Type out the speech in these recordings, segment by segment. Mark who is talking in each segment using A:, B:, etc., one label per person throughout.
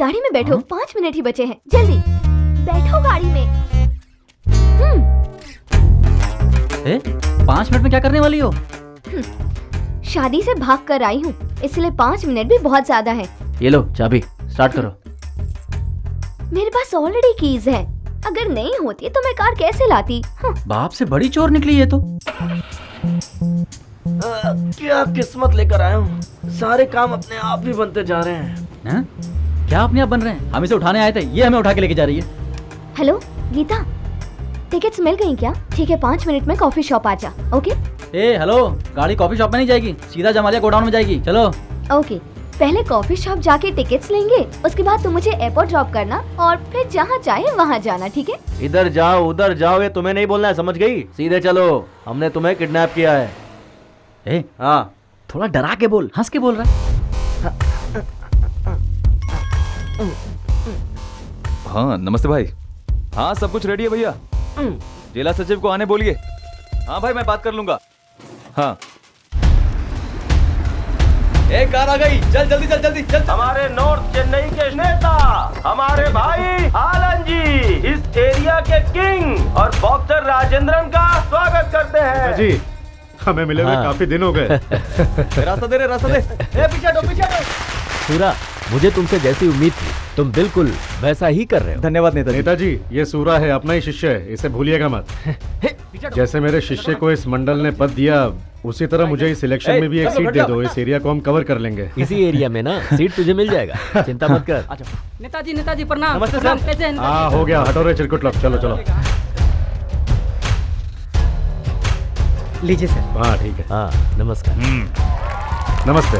A: गाड़ी में बैठो, 5 मिनट ही बचे हैं, जल्दी बैठो गाड़ी में।
B: 5 मिनट में क्या करने वाली हो?
A: शादी से भाग कर आई हूँ, इसलिए 5 मिनट भी बहुत ज्यादा है।
B: ये लो चाबी, स्टार्ट करो।
A: मेरे पास ऑलरेडी कीज है, अगर नहीं होती तो मैं कार कैसे लाती?
B: बाप से बड़ी चोर निकली ये तो।
C: क्या किस्मत लेकर आया हूँ, सारे काम अपने आप ही बनते जा रहे हैं।
B: क्या अपने आप बन रहे हैं? हम इसे उठाने आए थे, ये हमें उठा के लेके जा रही है।
A: हेलो गीता, टिकट्स मिल गई क्या? ठीक है, 5 मिनट में कॉफी शॉप आ जा। ओके।
B: हेलो, गाड़ी कॉफी शॉप में नहीं जाएगी, सीधा जमालिया गोडाउन में जाएगी। चलो।
A: ओके, पहले कॉफी शॉप जाके टिकट्स लेंगे, उसके बाद तुम मुझे एयरपोर्ट ड्रॉप करना और फिर जहाँ चाहे वहाँ जाना, ठीक है?
C: इधर जाओ उधर जाओ, ये तुम्हें नहीं बोलना है, समझ गई? सीधे चलो, हमने तुम्हें किडनैप किया है। हाँ,
B: थोड़ा डरा के बोल, हंस के बोल रहा है।
D: हाँ नमस्ते भाई। हाँ सब कुछ रेडी है भैया, जिला सचिव को आने बोलिए। हाँ भाई मैं बात कर लूंगा। हाँ एक कार आ गई, चल जल्दी चल जल्दी चल।
C: हमारे नॉर्थ चेन्नई के नेता, हमारे भाई आलन जी, इस एरिया के किंग और बॉक्सर राजेंद्रन का स्वागत करते हैं।
E: जी, हमें मिले हुए काफी दिन हो गए।
D: रास्ता दे रे, रास्ता दे। पीछे हटो, पीछे हटो।
F: सूरा, मुझे तुमसे जैसी उम्मीद थी तुम बिल्कुल वैसा ही कर रहे हो।
D: धन्यवाद नेताजी।
E: नेताजी, ये सूरा है, अपना ही शिष्य है, इसे भूलिएगा मत। जैसे मेरे शिष्य को इस मंडल ने पद दिया, उसी तरह मुझे इस इलेक्शन में भी एक सीट दे दो। इस एरिया को हम कवर कर लेंगे।
F: इसी एरिया में ना सीट तुझे मिल जाएगा, चिंता मत कर।
G: नेताजी प्रणाम।
C: नमस्ते
G: प्रणाम,
C: सर।
G: कैसे हैं?
E: हाँ हो गया, हटो रे चिरकुट लोग, चलो चलो।
G: लीजिए सर।
E: हाँ ठीक है।
F: हाँ नमस्कार।
E: नमस्ते।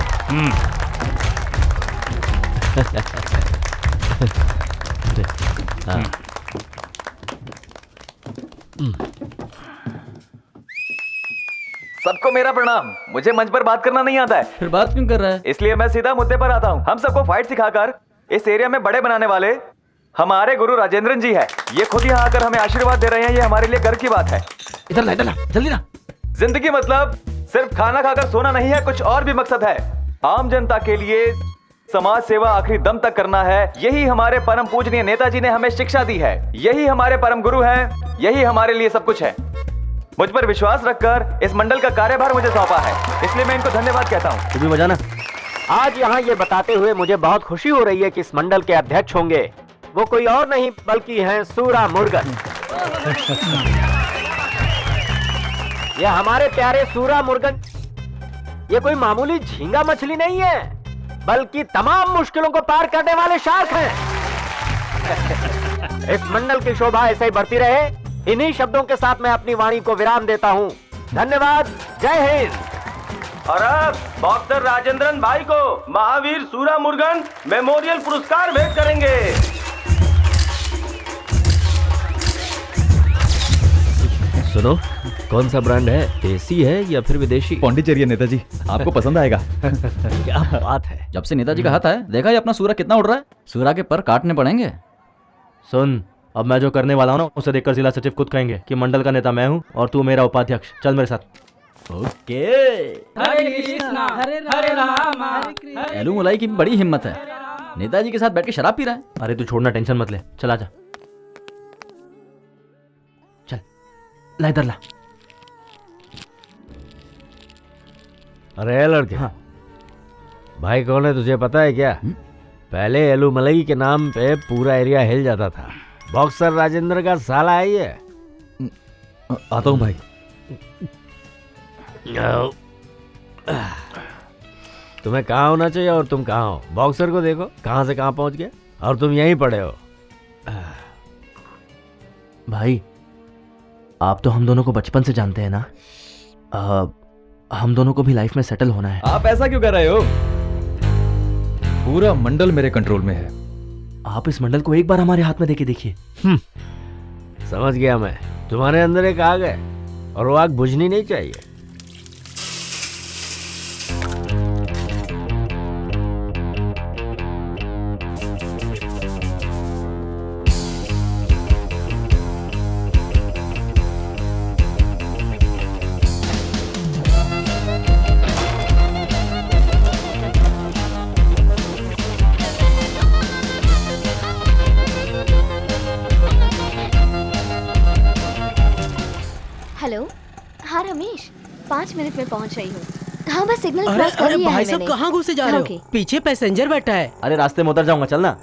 F: हाँ।
D: सबको मेरा प्रणाम। मुझे मंच पर बात करना नहीं आता है,
B: फिर बात क्यों कर रहा है?
D: इसलिए मैं सीधा मुद्दे पर आता हूँ। हम सबको फाइट सिखाकर इस एरिया में बड़े बनाने वाले हमारे गुरु राजेंद्रन जी है। ये खुद यहाँ आकर हमें आशीर्वाद दे रहे हैं, ये हमारे लिए गर्व की बात है।
F: इधर ला जल्दी ना।
D: जिंदगी मतलब सिर्फ खाना खाकर सोना नहीं है, कुछ और भी मकसद है। आम जनता के लिए समाज सेवा आखिरी दम तक करना है। यही हमारे परम पूजनीय नेताजी ने हमें शिक्षा दी है। यही हमारे परम गुरु हैं, यही हमारे लिए सब कुछ है। मुझ पर विश्वास रखकर इस मंडल का कार्यभार मुझे सौंपा है, इसलिए मैं इनको धन्यवाद कहता हूँ।
C: तू भी बजाना।
F: आज यहाँ ये बताते हुए मुझे बहुत खुशी हो रही है कि इस मंडल के अध्यक्ष होंगे वो कोई और नहीं बल्कि हैं सूरा मुर्गन। ये हमारे प्यारे सूरा मुर्गन, ये कोई मामूली झींगा मछली नहीं है, बल्कि तमाम मुश्किलों को पार करने वाले शार्क हैं। इस मंडल की शोभा ऐसे ही बढ़ती रहे। इन्हीं शब्दों के साथ मैं अपनी वाणी को विराम देता हूँ। धन्यवाद, जय हिंद।
C: और अब बॉक्सर राजेंद्रन भाई को महावीर सूरा मुर्गन मेमोरियल पुरस्कार भेंट करेंगे।
F: सुनो, कौन सा ब्रांड है, देसी है या फिर विदेशी?
D: पौंडीचेरी नेताजी, आपको पसंद आएगा।
F: क्या बात है।
B: जब से नेताजी का हाथ आया, देखा ये अपना सूरा कितना उड़ रहा है। सूरा के पर काटने पड़ेंगे।
C: सुन, अब मैं जो करने वाला हूँ ना, उसे देखकर जिला सचिव खुद कहेंगे कि मंडल का नेता मैं हूँ और तू मेरा उपाध्यक्ष। चल मेरे साथ।
B: ओके।
G: हरे कृष्णा हरे राम हरे कृष्णा।
B: एलू मलाई की भी बड़ी हिम्मत है, नेताजी के साथ बैठ के शराब पी रहा है।
C: अरे तू छोड़ना, टेंशन मत ले, चला जा। चल ला, इधर ला।
F: अरे लड़के,
C: हाँ।
F: भाई कौन है तुझे पता है क्या? पहले एलू मलई के नाम पे पूरा एरिया हिल जाता था। बॉक्सर राजेंद्र का साला है ये।
D: आता हूँ भाई।
F: तुम्हें कहाँ होना चाहिए और तुम कहाँ हो? बॉक्सर को देखो कहाँ से कहाँ पहुँच गए और तुम यहीं पड़े हो।
C: भाई आप तो हम दोनों को बचपन से जानते हैं ना, हम दोनों को भी लाइफ में सेटल होना है।
D: आप ऐसा क्यों कर रहे हो? पूरा मंडल मेरे कंट्रोल में है।
C: आप इस मंडल को एक बार हमारे हाथ में देके देखिए।
F: समझ गया मैं, तुम्हारे अंदर एक आग है और वो आग बुझनी नहीं चाहिए।
A: 5 मिनट में पहुंच रही हूँ। हाँ बस सिग्नल
H: अरे
A: क्रॉस कर
H: अरे
A: लिया है
H: भाई साहब
A: मैंने।
H: कहाँ घुसे जा रहे
A: ओके।
H: हो? पीछे पैसेंजर बैठा है।
D: अरे रास्ते में उतर जाऊंगा, चलना।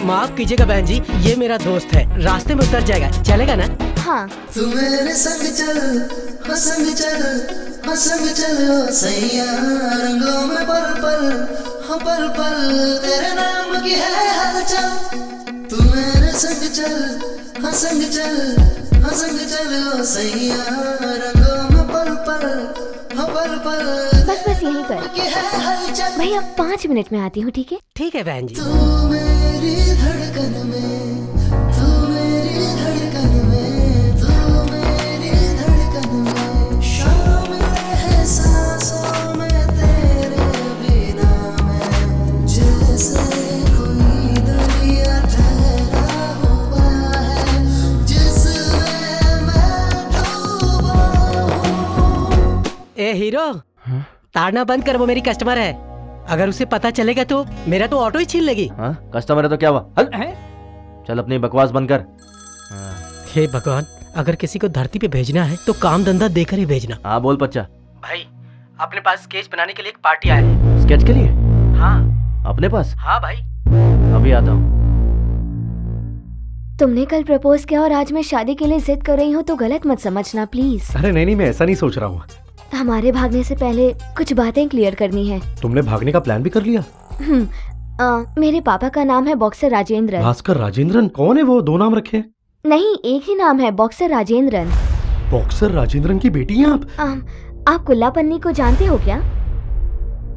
H: माफ कीजिएगा बहन जी, ये मेरा दोस्त है, रास्ते में उतर जाएगा, चलेगा ना?
A: हाँ
I: तू मेरे संग चल, हो संग चल, हो संग चल ओ सैया, रंगों में पल पल, हो पल पल तेरे नाम की है हलचल। तू मेरे संग चल, हो संग चल, हो संग चल ओ सैया, रंगों में पल पल, हो पल पल
A: बस यहीं पर।
I: की है हलचल।
A: भैया 5 मिनट में आती हूँ, ठीक है?
H: ठीक है बहन जी।
I: तू मेरी धड़कन में, तू मेरी धड़कन में, तू मेरी धड़कन में, शामिल है सांसों में तेरे बिना मैं, जैसे कोई दरिया ठहरा हुआ है, जिसमें मैं डूबा हूँ।
H: ए हीरो, ताड़ना बंद कर, वो मेरी कस्टमर है। अगर उसे पता चलेगा तो मेरा तो ऑटो ही छीन लेगी।
D: हाँ, कस्टमर है तो क्या हुआ? हल चल अपनी बकवास बंद कर।
H: हे भगवान, अगर किसी को धरती पे भेजना है तो काम धंधा देकर ही भेजना।
D: हाँ बोल बच्चा।
H: भाई अपने पास स्केच बनाने के लिए एक पार्टी आया है।
D: स्केच के लिए?
H: हाँ
D: अपने पास?
H: हाँ भाई।
D: अभी आता हूँ।
A: तुमने कल प्रपोज किया और आज मैं शादी के लिए जिद कर रही हूँ, तो गलत मत समझना प्लीज।
E: अरे नहीं, मैं ऐसा नहीं सोच रहा हूँ।
A: हमारे भागने से पहले कुछ बातें क्लियर करनी है।
E: तुमने भागने का प्लान भी कर लिया?
A: मेरे पापा का नाम है बॉक्सर राजेंद्रन।
E: भास्कर राजेंद्रन? कौन है वो? 2 नाम रखे?
A: नहीं, एक ही नाम है, बॉक्सर राजेंद्रन।
E: बॉक्सर राजेंद्रन की बेटी हैं आप?
A: आप कुल्ला पन्नी को जानते हो क्या?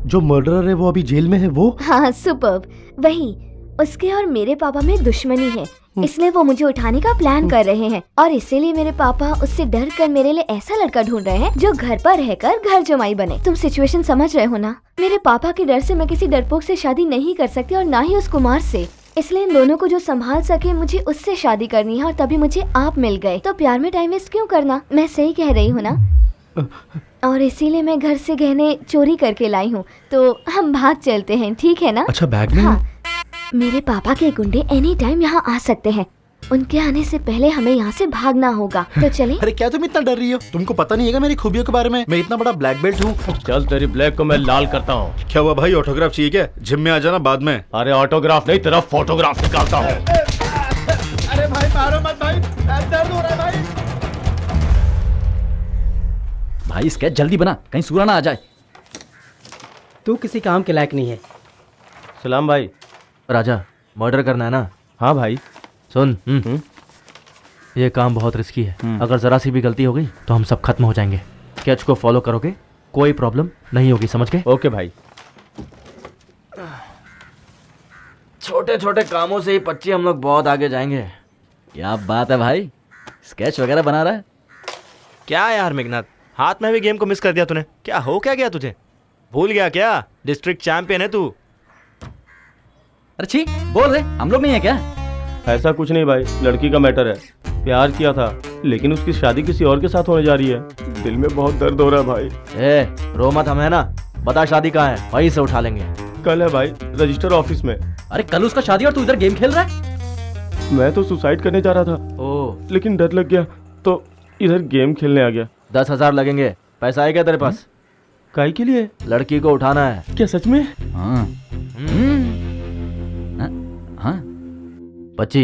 E: जो मर्डरर है वो अभी जेल में है वो?
A: हाँ सुपर्ब, वही। उसके और मेरे पापा में दुश्मनी है, इसलिए वो मुझे उठाने का प्लान कर रहे हैं, और इसीलिए मेरे पापा उससे डर कर मेरे लिए ऐसा लड़का ढूंढ रहे हैं जो घर पर रहकर घर जमाई बने। तुम सिचुएशन समझ रहे हो ना? मेरे पापा के डर से मैं किसी डरपोक से शादी नहीं कर सकती, और ना ही उस कुमार से। इसलिए इन दोनों को जो संभाल सके मुझे उससे शादी करनी है, और तभी मुझे आप मिल गए। तो प्यार में टाइम वेस्ट क्यों करना? मैं सही कह रही हूँ ना? और इसीलिए मैं घर से गहने चोरी करके लाई हूँ, तो हम भाग चलते हैं, ठीक है ना?
E: अच्छा, बैग में?
A: हाँ, मेरे पापा के गुंडे एनी टाइम यहाँ आ सकते हैं। उनके आने से पहले हमें यहाँ से भागना होगा, तो चले।
J: अरे क्या तुम इतना डर रही हो? तुमको पता नहीं है मेरी खूबियों के बारे में? मैं इतना बड़ा ब्लैक बेल्ट हूँ।
K: चल तेरी ब्लैक को मैं लाल करता हूँ।
J: क्या हुआ भाई, ऑटोग्राफ चाहिए क्या? जिम में आ जाना बाद में।
K: अरे ऑटोग्राफ नहीं, तेरा फोटोग्राफ निकालता हूँ।
J: अरे भाई मारो मत भाई, दर्द हो रहा है भाई।
B: भाई स्केच जल्दी बना, कहीं सूरा ना आ जाए।
H: तू किसी काम के लायक नहीं है।
C: सलाम भाई।
D: राजा, मर्डर करना है ना?
C: हाँ भाई।
D: सुन, ये काम बहुत रिस्की है। अगर जरा सी भी गलती हो गई तो हम सब खत्म हो जाएंगे। स्केच को फॉलो करोगे, कोई प्रॉब्लम नहीं होगी, समझ गए?
C: ओके भाई।
B: छोटे छोटे कामों से ही 25 हम लोग बहुत आगे जाएंगे। क्या बात है भाई, स्केच वगैरह बना रहा है?
K: क्या यार मेघनाथ, हाथ में भी गेम को मिस कर दिया तूने। क्या हो क्या गया तुझे? भूल गया क्या? डिस्ट्रिक्ट चैंपियन है तू।
B: अरे छी, बोल रहे हम लोग नहीं है क्या?
C: ऐसा कुछ नहीं भाई, लड़की का मैटर है। प्यार किया था, लेकिन उसकी शादी किसी और के साथ होने जा रही है। दिल में बहुत दर्द हो रहा है भाई।
D: ए, रो मत, हम है ना? बता शादी कहाँ है, वहीं से उठा लेंगे।
C: कल है भाई, रजिस्टर ऑफिस में।
B: अरे कल उसका शादी और तू इधर गेम खेल रहा है?
C: मैं तो सुसाइड करने जा रहा था, लेकिन डर लग गया तो इधर गेम खेलने आ गया।
D: 10,000 लगेंगे। पैसा आएगा तेरे पास?
C: काहे के लिए?
D: लड़की को उठाना है।
C: क्या सच में?
B: हाँ। हाँ।
D: बच्ची,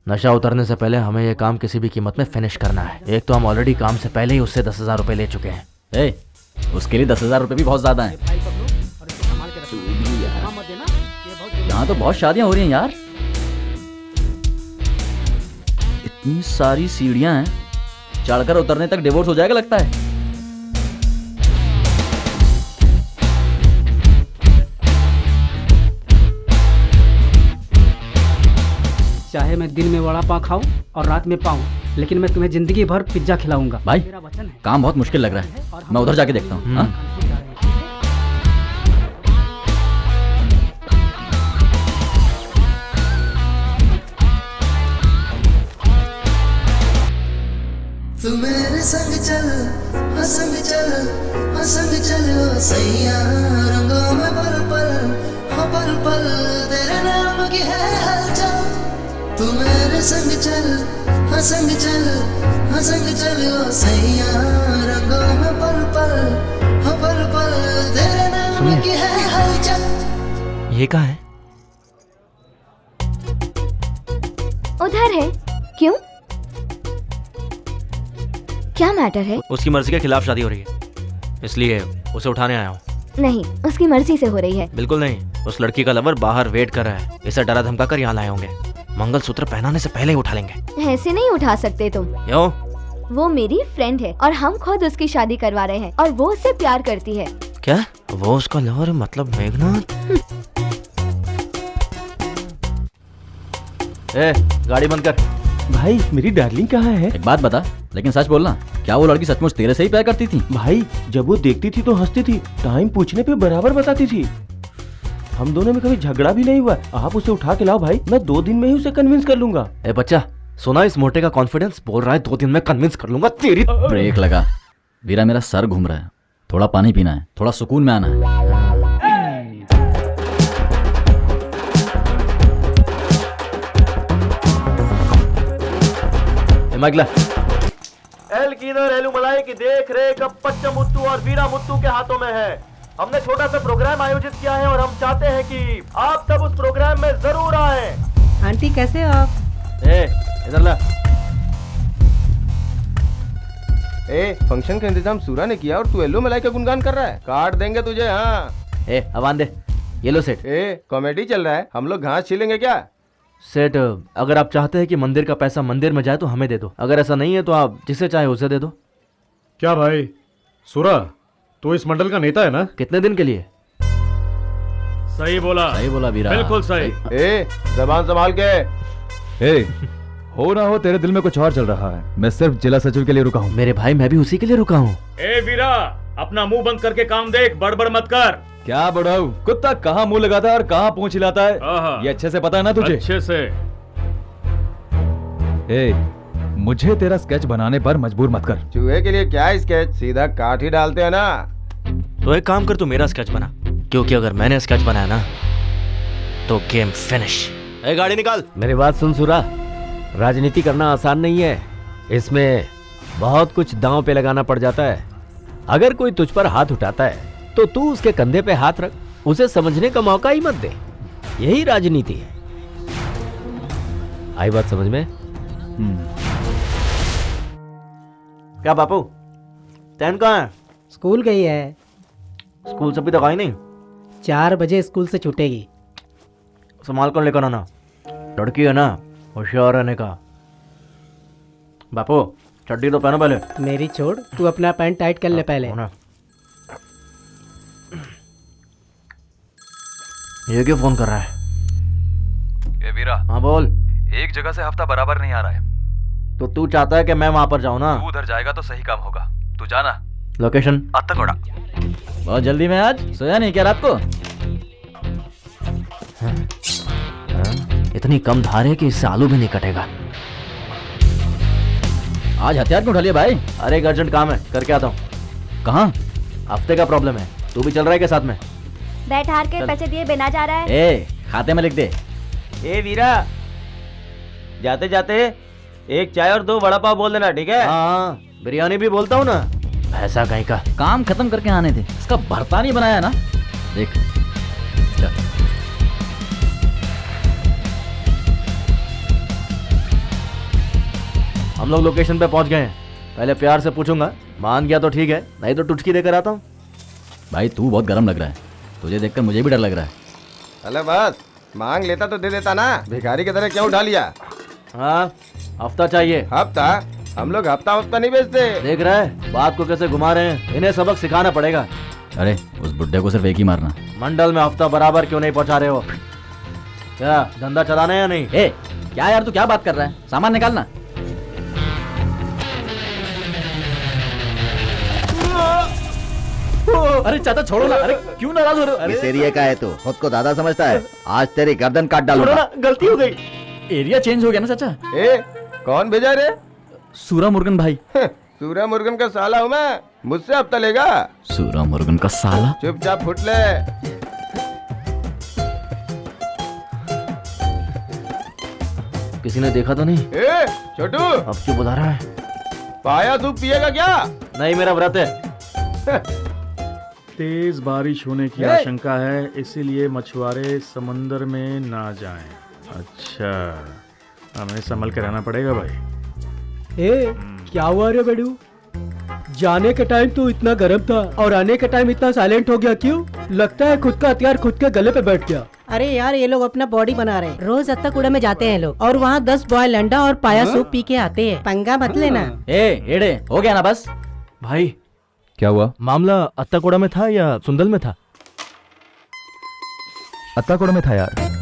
D: नशा उतरने से पहले हमें ये काम किसी भी कीमत में फिनिश करना है। एक तो हम ऑलरेडी काम से पहले ही उससे 10,000 रुपए ले चुके हैं।
B: ए, उसके लिए 10,000 रुपए भी बहुत ज्यादा हैं। यहाँ तो बहुत शादियां हो रही हैं यार। इतनी सारी सीढ़ियां हैं, चढ़कर उतरने तक डिवोर्स हो जाएगा लगता है।
G: चाहे मैं दिन में वड़ा पाव खाऊं और रात में पाऊं, लेकिन मैं तुम्हें जिंदगी भर पिज्जा खिलाऊंगा।
B: भाई
G: मेरा वचन है।
B: काम बहुत मुश्किल लग रहा है, मैं उधर जाके देखता हूँ। हाँ?
I: तू मेरे संग चल, हो संग चल, हो संग चल ओ सैया, रंगों में पल पल, हो पल पल तेरे नाम की है हलचल। तू मेरे संग चल, हंसंग चल ओ सैया रंगों में पल पल तेरे नाम की है हलचल।
K: ये कहाँ है?
A: उधर है। क्यों? क्या मैटर है?
K: उसकी मर्जी के खिलाफ शादी हो रही है, इसलिए उसे उठाने आया हूँ।
A: नहीं, उसकी मर्जी से हो रही है।
K: बिल्कुल नहीं, उस लड़की का लवर बाहर वेट कर रहा है, इसे डरा धमका कर यहाँ लाए होंगे। मंगलसूत्र पहनाने से पहले ही उठा लेंगे।
A: ऐसे नहीं उठा सकते तुम।
K: क्यों?
A: वो मेरी फ्रेंड है और हम खुद उसकी शादी करवा रहे हैं और वो उससे प्यार करती है।
K: क्या? वो उसका लवर मतलब मेघनाथ? ए, गाड़ी बंद कर।
C: भाई मेरी डार्लिंग कहाँ है?
B: एक बात बता, लेकिन सच बोलना, क्या वो लड़की सचमुच तेरे से ही प्यार करती थी?
C: भाई जब वो देखती थी तो हंसती थी, टाइम पूछने पे बराबर बताती थी। हम दोनों में कभी झगड़ा भी नहीं हुआ। आप उसे उठा के लाओ भाई, मैं 2 दिन में ही उसे कन्विंस कर लूंगा।
K: ए बच्चा, सुना इस मोटे का कॉन्फिडेंस? बोल रहा है 2 दिन में कन्विंस कर लूंगा। तेरी
B: ब्रेक लगा। वीरा, मेरा सर घूम रहा है, थोड़ा पानी पीना है, थोड़ा सुकून में आना है।
K: माइकला,
C: एल कीदर एलू मलाई की देख रेख अब पच्चा मुत्तू और वीरा मुत्तू के हाथों में है। हमने छोटा सा प्रोग्राम आयोजित किया है और हम चाहते हैं कि आप सब उस प्रोग्राम में जरूर आए।
H: आंटी कैसे हो आप?
K: ए इधर ला।
C: फंक्शन का इंतजाम सूरा ने किया और तू एलो मलाई का गुणगान कर रहा है। काट देंगे तुझे। हाँ
K: ए अवान दे, ये लो सेठ।
C: कॉमेडी चल रहा है, हम लोग घास छीलेंगे क्या?
K: सेठ, अगर आप चाहते हैं कि मंदिर का पैसा मंदिर में जाए तो हमें दे दो, अगर ऐसा नहीं है तो आप जिसे चाहे उसे दे दो।
E: क्या भाई सूरा, तो इस मंडल का नेता है ना?
K: कितने दिन के लिए?
E: सही बोला
B: वीरा,
E: बिल्कुल सही।
C: जबान संभाल के।
D: हो ना हो तेरे दिल में कुछ और चल रहा है। मैं सिर्फ जिला सचिव के लिए रुका हूँ।
K: मेरे भाई, मैं भी उसी के लिए रुका हूँ।
E: ए वीरा, अपना मुंह बंद करके काम देख, बड़बड़ मत कर।
D: क्या बड़ाऊ, कुत्ता कहाँ मुंह लगाता है और कहाँ पूंछ हिलाता है, ये अच्छे से पता है ना तुझे?
E: अच्छे से।
D: मुझे तेरा स्केच बनाने पर मजबूर मत कर।
C: चूहे के लिए क्या स्केच, सीधा काट ही डालते हैं ना।
K: तो एक काम कर, तू मेरा स्केच बना, क्योंकि अगर मैंने स्केच बनाया ना तो गेम फिनिश। ए गाड़ी निकाल।
F: मेरी बात सुन सुरा, राजनीति करना आसान नहीं है, इसमें बहुत कुछ दांव पे लगाना पड़ जाता है। अगर कोई तुझ पर हाथ उठाता है तो तू उसके कंधे पे हाथ रख, उसे समझने का मौका ही मत दे। यही राजनीति है। आई बात समझ में?
K: क्या बापू, तैन कहाँ है?
H: स्कूल गई है।
K: स्कूल से अभी तक आई नहीं?
H: 4 बजे स्कूल से छूटेगी।
K: संभाल कर लेकर आना, लड़की है ना, होशियार रहने का। बापू चड्डी तो पहनो पहले।
H: मेरी छोड़, तू अपना पैंट टाइट कर ले पहले।
K: ये क्यों फोन कर रहा है?
D: ए वीरा।
K: हाँ बोल।
D: एक जगह से हफ्ता बराबर नहीं आ रहा है।
K: तो तू चाहता है कि मैं वहां पर जाऊं ना?
D: तू उधर जाएगा तो सही काम होगा, तू जाना।
K: लोकेशन?
D: अत्तकोड़ा।
B: बहुत जल्दी में आज सोया नहीं क्या रात को?
K: इतनी कम धार है कि इससे आलू भी नहीं कटेगा।
B: आज हथियार क्यों उठा लिया भाई?
K: अरे एक अर्जेंट काम है, करके आता हूँ।
B: कहाँ?
K: हफ्ते का प्रॉब्लम है, तू भी चल रहा है के साथ में?
A: बैठ हार के पैसे दिए बिना जा रहा है।
B: ए खाते में लिख दे।
C: ए वीरा, जाते जाते एक चाय और 2 वड़ा पाव बोल देना, ठीक है?
K: हाँ, बिरयानी भी बोलता हूँ ना। ऐसा कहीं का
B: काम खत्म करके आने थे, इसका भरता नहीं बनाया ना। देख चल।
K: हम लोग लोकेशन पे पहुंच गए हैं। पहले प्यार से पूछूंगा, मान गया तो ठीक है, नहीं तो टुचकी देकर आता हूँ।
B: भाई तू बहुत गर्म लग रहा है, तुझे देखकर मुझे भी डर लग रहा है।
C: अरे बस, मांग लेता तो दे देता ना, भिखारी की तरह क्यों उठा लिया?
K: हाँ, हफ्ता चाहिए।
C: हफ्ता? हम लोग हफ्ता नहीं बेचते।
K: देख रहा है बात को कैसे घुमा रहे हैं, इन्हें सबक सिखाना पड़ेगा।
B: अरे उस बुड्ढे को सिर्फ एक ही मारना।
K: मंडल में हफ्ता बराबर क्यों नहीं पहुंचा रहे हो? क्या धंधा चलाना है या नहीं?
B: ए क्या यार, तू क्या बात कर रहा है? सामान निकालना। अरे चाचा छोड़ो ना। अरे क्यों नाराज हो रहे हो?
L: इस एरिया का है तो खुद को दादा समझता है, आज तेरी गर्दन काट डालूंगा।
K: गलती हो गई।
B: एरिया चेंज हो गया ना चाचा।
C: ए कौन भेजा रे?
B: सूरा मुर्गन भाई।
C: सूरा मुर्गन का साला हूँ मैं, मुझसे हफ्ता लेगा?
B: सूरा मुर्गन का साला।
C: चुपचाप फुट ले।
K: किसी ने देखा तो नहीं?
M: छोटू
B: अब क्यों बुला रहा है?
M: पाया दूध पिएगा क्या?
B: नहीं, मेरा व्रत है।
E: तेज बारिश होने की आशंका है, इसीलिए मछुआरे समंदर में ना जाएं। अच्छा, हमें संभल के रहना पड़ेगा भाई।
H: क्या हुआ रे बड़ू? जाने के टाइम तो इतना गर्म था और आने के टाइम इतना साइलेंट हो गया, क्यों? लगता है खुद का हथियार खुद के गले पे बैठ गया।
N: अरे यार, ये लोग अपना बॉडी बना रहे हैं। रोज अत्ताकुड़ा में जाते हैं लोग और वहाँ 10 बॉयल अंडा और पाया सूप पी के आते हैं। पंगा मत लेना।
B: एड़े हो गया ना बस।
K: भाई
L: क्या हुआ?
K: मामला अत्ताकोड़ा में था या सुंदल में था?
L: अत्ताकोड़ा में था यार।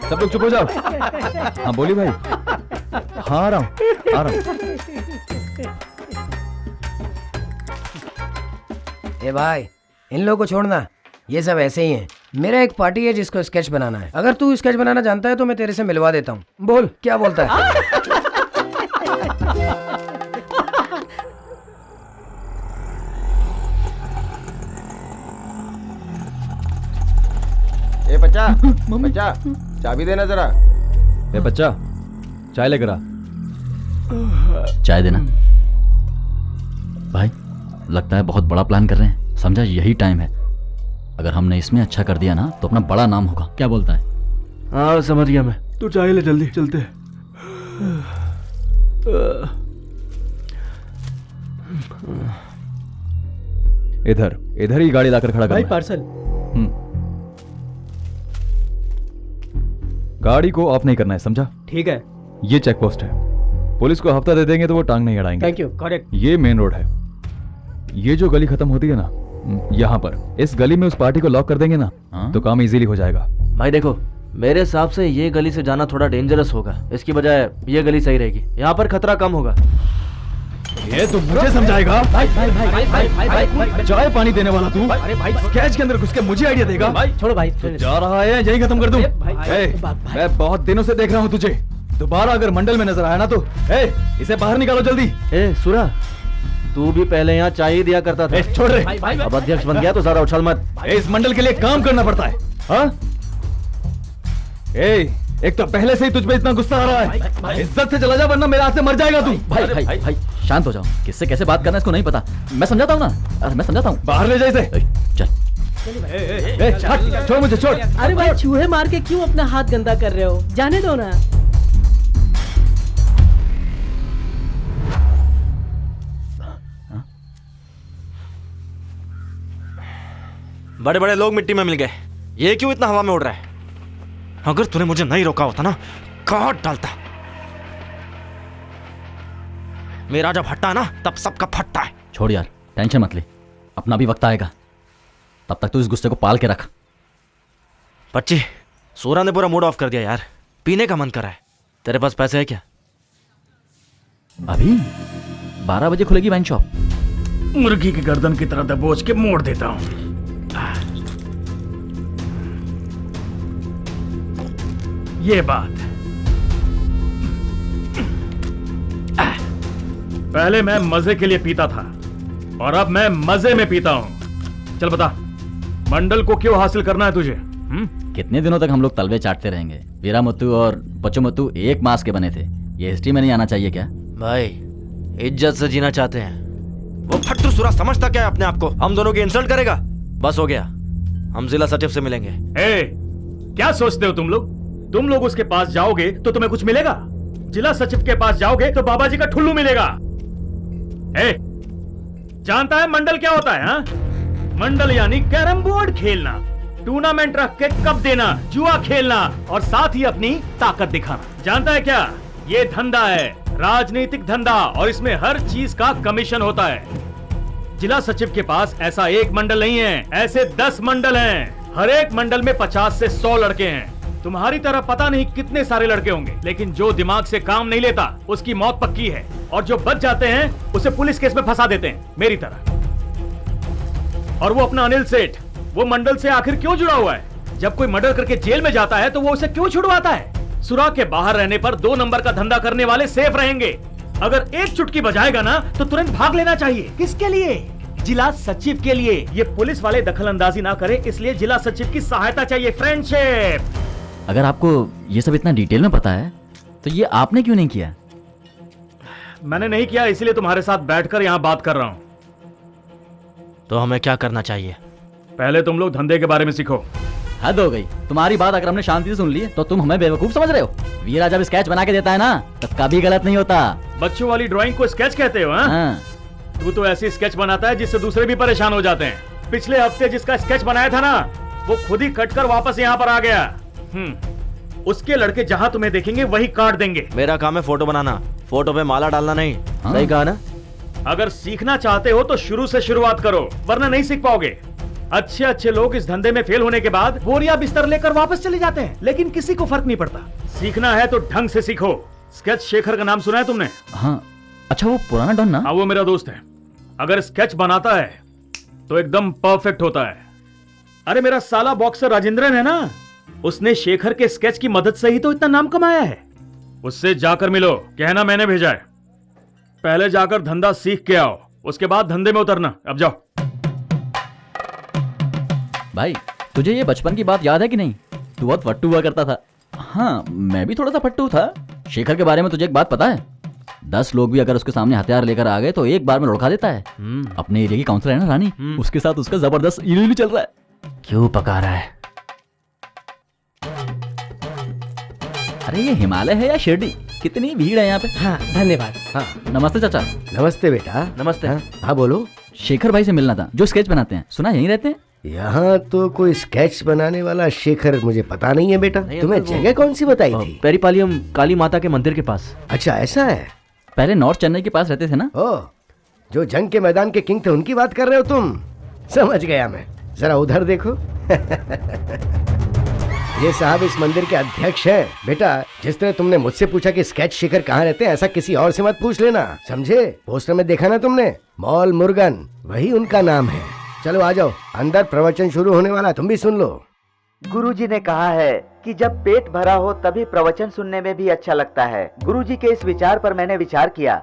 L: सब लोग चुप हो जाओ। हाँ बोली भाई। हाँ आ रहा हूँ।
O: ए भाई, इन लोगों को छोड़ना, ये सब ऐसे ही हैं। मेरा एक पार्टी है जिसको स्केच बनाना है। अगर तू स्केच बनाना जानता है तो मैं तेरे से मिलवा देता हूँ। बोल क्या बोलता है?
M: ए बच्चा, बच्चा चाबी देना जरा।
L: ए बच्चा, चाय लेकर आ।
B: चाय देना। भाई लगता है बहुत बड़ा प्लान कर रहे हैं। समझा, यही टाइम है। अगर हमने इसमें अच्छा कर दिया ना तो अपना बड़ा नाम होगा। क्या बोलता है?
K: हाँ समझ गया मैं।
E: तू चाय ले, जल्दी चलते।
L: इधर ही गाड़ी लाकर खड़ा कर।
H: भाई पार्सल।
L: गाड़ी को ऑफ नहीं करना है, समझा?
H: ठीक है।
L: ये चेक पोस्ट है। पुलिस को हफ्ता दे देंगे तो वो टांग नहीं अड़ाएंगे।
H: Thank you. करेक्ट।
L: ये मेन रोड है। ये जो गली खत्म होती है ना, यहाँ पर इस गली में उस पार्टी को लॉक कर देंगे ना तो काम इजीली हो जाएगा।
B: भाई देखो, मेरे हिसाब से ये गली से जाना थोड़ा डेंजरस होगा। इसकी बजाय ये गली सही रहेगी। यहाँ पर खतरा कम होगा।
L: ये तो मुझे समझाएगा? चाय पानी देने वाला तू?
H: अरे भाई,
L: स्केच के अंदर घुस के मुझे आइडिया देगा?
H: भाई छोड़ो भाई।
L: जा रहा है यही खत्म कर दूं। मैं बहुत दिनों से देख रहा हूँ तुझे। दोबारा अगर मंडल में नजर आया ना तो इसे बाहर निकालो जल्दी।
B: सुरा, तू भी पहले यहाँ चाय ही दिया करता था।
L: छोड़ रहे।
B: अब अध्यक्ष बन गया तो ज्यादा उछल मत।
L: इस मंडल के लिए काम करना पड़ता है। हाँ? एक तो पहले से ही तुझ पे इतना गुस्सा आ रहा है। इज्जत से चला जा वरना मेरे हाथ से मर जाएगा तू।
B: भाई शांत हो जाओ। किससे कैसे बात करना है इसको नहीं पता। मैं समझाता हूँ ना। अरे मैं समझाता हूँ।
L: बाहर ले जा इसे।
B: चल।
L: छोड़ मुझे, छोड़।
N: अरे भाई, चूहे मार के क्यों अपना हाथ गंदा कर रहे हो? जाने दो ना।
K: बड़े बड़े लोग मिट्टी में मिल गए। ये क्यों इतना हवा में उड़ रहा है? अगर तूने मुझे नहीं रोका होता ना, काट डालता। मेरा जब हटता है ना तब सबका फटता है।
B: छोड़ यार, टेंशन मत ले। अपना भी वक्त आएगा। तब तक तू इस गुस्से को पाल के रख।
K: बच्ची, सूरा ने पूरा मूड ऑफ कर दिया यार। पीने का मन कर रहा है। तेरे पास पैसे है क्या?
B: अभी 12 बजे खुलेगी वाइन शॉप।
E: मुर्गी की गर्दन की तरह दबोच के मोड़ देता हूँ। ये बात। पहले मैं मजे के लिए पीता था और अब मैं मजे में पीता हूँ। चल बता, मंडल को क्यों हासिल करना है तुझे?
B: कितने दिनों तक हम लोग तलवे चाटते रहेंगे? वीरामुत्तु और पचुमुत्तु एक मास के बने थे। ये हिस्ट्री में नहीं आना चाहिए क्या?
K: भाई इज्जत से जीना चाहते हैं। वो फट्टू सूरा समझता क्या है अपने आप को? हम दोनों की इंसल्ट करेगा? बस हो गया, हम जिला सचिव से मिलेंगे।
E: क्या सोचते हो तुम लोग? तुम लोग उसके पास जाओगे तो तुम्हें कुछ मिलेगा? जिला सचिव के पास जाओगे तो बाबा जी का ठुल्लू मिलेगा। जानता है मंडल क्या होता है? हाँ? मंडल यानी कैरम बोर्ड खेलना, टूर्नामेंट रख के कप देना, जुआ खेलना और साथ ही अपनी ताकत दिखाना। जानता है क्या? ये धंधा है, राजनीतिक धंधा, और इसमें हर चीज का कमीशन होता है। जिला सचिव के पास ऐसा एक मंडल नहीं है, ऐसे 10 मंडल हैं। हर एक मंडल में 50 से 100 लड़के हैं। तुम्हारी तरह पता नहीं कितने सारे लड़के होंगे, लेकिन जो दिमाग से काम नहीं लेता उसकी मौत पक्की है, और जो बच जाते हैं उसे पुलिस केस में फंसा देते हैं, मेरी तरह। और वो अपना अनिल सेठ, वो मंडल से आखिर क्यों जुड़ा हुआ है? जब कोई मर्डर करके जेल में जाता है तो वो उसे क्यों छुड़वाता है? सुराग के बाहर रहने पर 2 नंबर का धंधा करने वाले सेफ रहेंगे। अगर एक चुटकी बजाएगा ना तो तुरंत भाग लेना चाहिए। किसके लिए? जिला सचिव के लिए। ये पुलिस वाले दखल अंदाजी ना करे, इसलिए जिला सचिव की सहायता चाहिए। फ्रेंडशिप।
B: अगर आपको ये सब इतना डिटेल में पता है तो ये आपने क्यों नहीं किया?
E: मैंने नहीं किया, इसलिए तुम्हारे साथ बैठकर यहाँ बात कर रहा हूँ।
K: तो हमें क्या करना चाहिए?
E: पहले तुम लोग धंधे के बारे में सीखो।
B: हद हो गई तुम्हारी बात। अगर हमने शांति से सुन ली तो तुम हमें बेवकूफ समझ रहे हो। वीरा जब स्केच बना के देता है ना तब कभी गलत नहीं होता।
E: बच्चों वाली ड्राइंग को स्केच कहते हो? हाँ? तू तो ऐसी स्केच बनाता है जिससे दूसरे भी परेशान हो जाते हैं। पिछले हफ्ते जिसका स्केच बनाया था ना, वो खुद ही कट कर वापस यहाँ पर आ गया। उसके लड़के जहाँ तुम्हें देखेंगे वही काट देंगे।
K: मेरा काम है फोटो बनाना, फोटो पे माला डालना नहीं। सही कहा ना?
E: अगर सीखना चाहते हो तो शुरू से शुरुआत करो, वरना नहीं सीख पाओगे। अच्छे अच्छे लोग इस धंधे में फेल होने के बाद बोरिया बिस्तर लेकर वापस चले जाते हैं, लेकिन किसी को फर्क नहीं पड़ता। सीखना है तो ढंग से सीखो। स्केच शेखर का नाम सुना है तुमने?
B: हाँ। अच्छा, वो पुराना डॉन ना?
E: हाँ, वो मेरा दोस्त है। अगर स्केच बनाता है तो एकदम परफेक्ट होता है। अरे मेरा साला बॉक्सर राजेंद्रन है ना, उसने शेखर के स्केच की मदद से ही तो इतना नाम कमाया है। उससे जाकर मिलो, कहना मैंने भेजा है। पहले जाकर धंधा सीख के आओ, उसके बाद धंधे में उतरना। अब जाओ।
B: भाई तुझे ये बचपन की बात याद है कि नहीं? तू बहुत फट्टू हुआ करता था। हाँ, मैं भी थोड़ा सा फट्टू था। शेखर के बारे में तुझे एक बात पता है? 10 लोग भी अगर उसके सामने हथियार लेकर आ गए तो एक बार में लुढ़का देता है। अपने एरिया की काउंसलर है ना रानी, उसके साथ उसका जबरदस्त इलू चल रहा है।
K: क्यों पका रहा है?
B: अरे ये हिमालय है या शिरडी? कितनी भीड़ है यहाँ पे।
O: हाँ, धन्यवाद। हाँ,
B: नमस्ते चाचा।
O: नमस्ते बेटा।
K: नमस्ते।
O: हाँ बोलो।
B: शेखर भाई से मिलना था, जो स्केच बनाते हैं। सुना यहीं रहते हैं?
P: यहाँ तो कोई स्केच बनाने वाला शेखर मुझे पता नहीं है बेटा। तुम्हें जगह कौन सी बताई थी?
K: पेरीपालियम काली माता के मंदिर के पास।
P: अच्छा, ऐसा है।
B: पहले नॉर्थ चेन्नई के पास रहते थे ना?
P: ओ, जो जंग के मैदान के किंग थे उनकी बात कर रहे हो तुम? समझ गया मैं। जरा उधर देखो। ये साहब इस मंदिर के अध्यक्ष हैं। बेटा, जिस तरह तुमने मुझसे पूछा कि स्केच शेखर कहाँ रहते हैं, ऐसा किसी और से मत पूछ लेना, समझे? पोस्टर में देखा ना तुमने, मॉल मुर्गन, वही उनका नाम है। चलो आ जाओ, अंदर प्रवचन शुरू होने वाला, तुम भी सुन लो।
Q: गुरुजी ने कहा है कि जब पेट भरा हो तभी प्रवचन सुनने में भी अच्छा लगता है। गुरुजी के इस विचार पर मैंने विचार किया।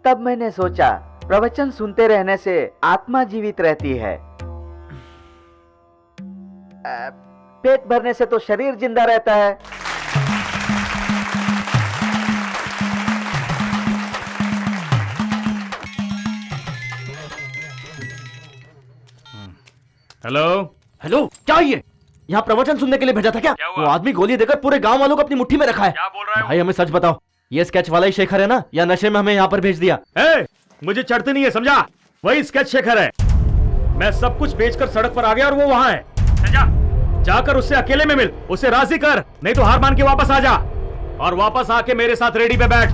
Q: तब मैंने सोचा प्रवचन सुनते रहने से आत्मा जीवित रहती है, पेट भरने से तो शरीर जिंदा रहता है।
E: हेलो
K: हेलो, क्या ये? यहाँ प्रवचन सुनने के लिए भेजा था क्या? वो आदमी गोली देकर पूरे गांव वालों को अपनी मुट्ठी में रखा है।
E: क्या बोल रहा है?
K: भाई हमें सच बताओ, ये स्केच वाला ही शेखर है ना, या नशे में हमें यहाँ पर भेज दिया?
E: मुझे चढ़ती नहीं है, समझा? वही स्केच शेखर है। मैं सब कुछ बेचकर सड़क पर आ गया और वो वहाँ है। जाकर उससे अकेले में मिल, उसे राजी कर, नहीं तो हार मान के वापस आ जा और वापस आके मेरे साथ रेडी पे बैठ।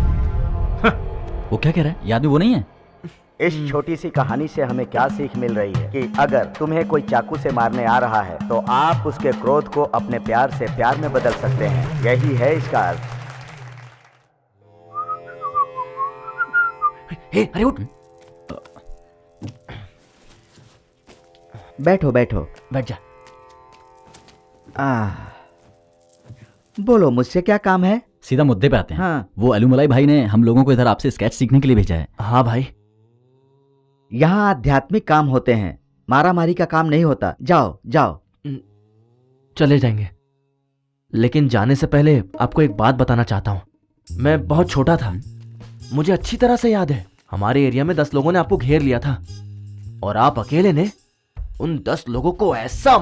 B: वो क्या कह रहा है? याद में वो नहीं है?
Q: इस छोटी सी कहानी से हमें क्या सीख मिल रही है कि अगर तुम्हें कोई चाकू से मारने आ रहा है तो आप उसके क्रोध को अपने प्यार से प्यार में बदल सकते हैं। यही है इसका अर्थ।
K: अरे उठ,
Q: बैठो बैठो,
K: बैठ जा।
Q: बोलो, मुझसे क्या काम है?
B: सीधा मुद्दे पे आते हैं।
Q: हाँ।
B: वो अलूमलाई भाई ने हम लोगों को इधर आपसे स्केच सीखने के लिए भेजा है।
K: हाँ भाई,
Q: यहाँ आध्यात्मिक काम होते हैं, मारामारी का काम नहीं होता। जाओ जाओ।
K: चले जाएंगे, लेकिन जाने से पहले आपको एक बात बताना चाहता हूँ। मैं बहुत छोटा था, मुझे अच्छी तरह से याद है, हमारे एरिया में 10 लोगों ने आपको घेर लिया था और आप अकेले ने उन 10 लोगों को ऐसा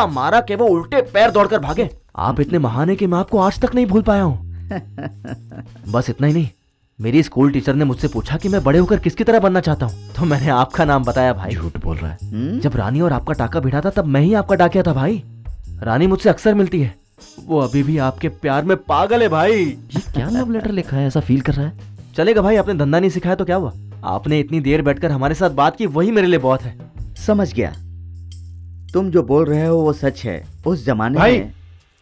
K: मारा कि वो उल्टे पैर दौड़कर भागे। आप इतने महान हैं कि मैं आपको आज तक नहीं भूल पाया हूँ। बस इतना ही नहीं, मेरी स्कूल टीचर ने मुझसे पूछा कि मैं बड़े होकर किसकी तरह बनना चाहता हूँ, तो मैंने आपका नाम बताया। भाई
B: झूठ बोल रहा है।
K: जब रानी और आपका टाका भिड़ा था तब मैं ही आपका डाकिया था भाई। रानी मुझसे अक्सर मिलती है, वो अभी भी आपके प्यार में पागल है भाई।
B: ये क्या लव लेटर लिखा है? ऐसा फील कर रहा है।
K: चलेगा भाई, आपने धंधा नहीं सिखाया तो क्या हुआ? आपने इतनी देर बैठकर हमारे साथ बात की, वही मेरे लिए बहुत है।
Q: समझ गया, तुम जो बोल रहे हो वो सच है। उस जमाने
J: भाई,
Q: में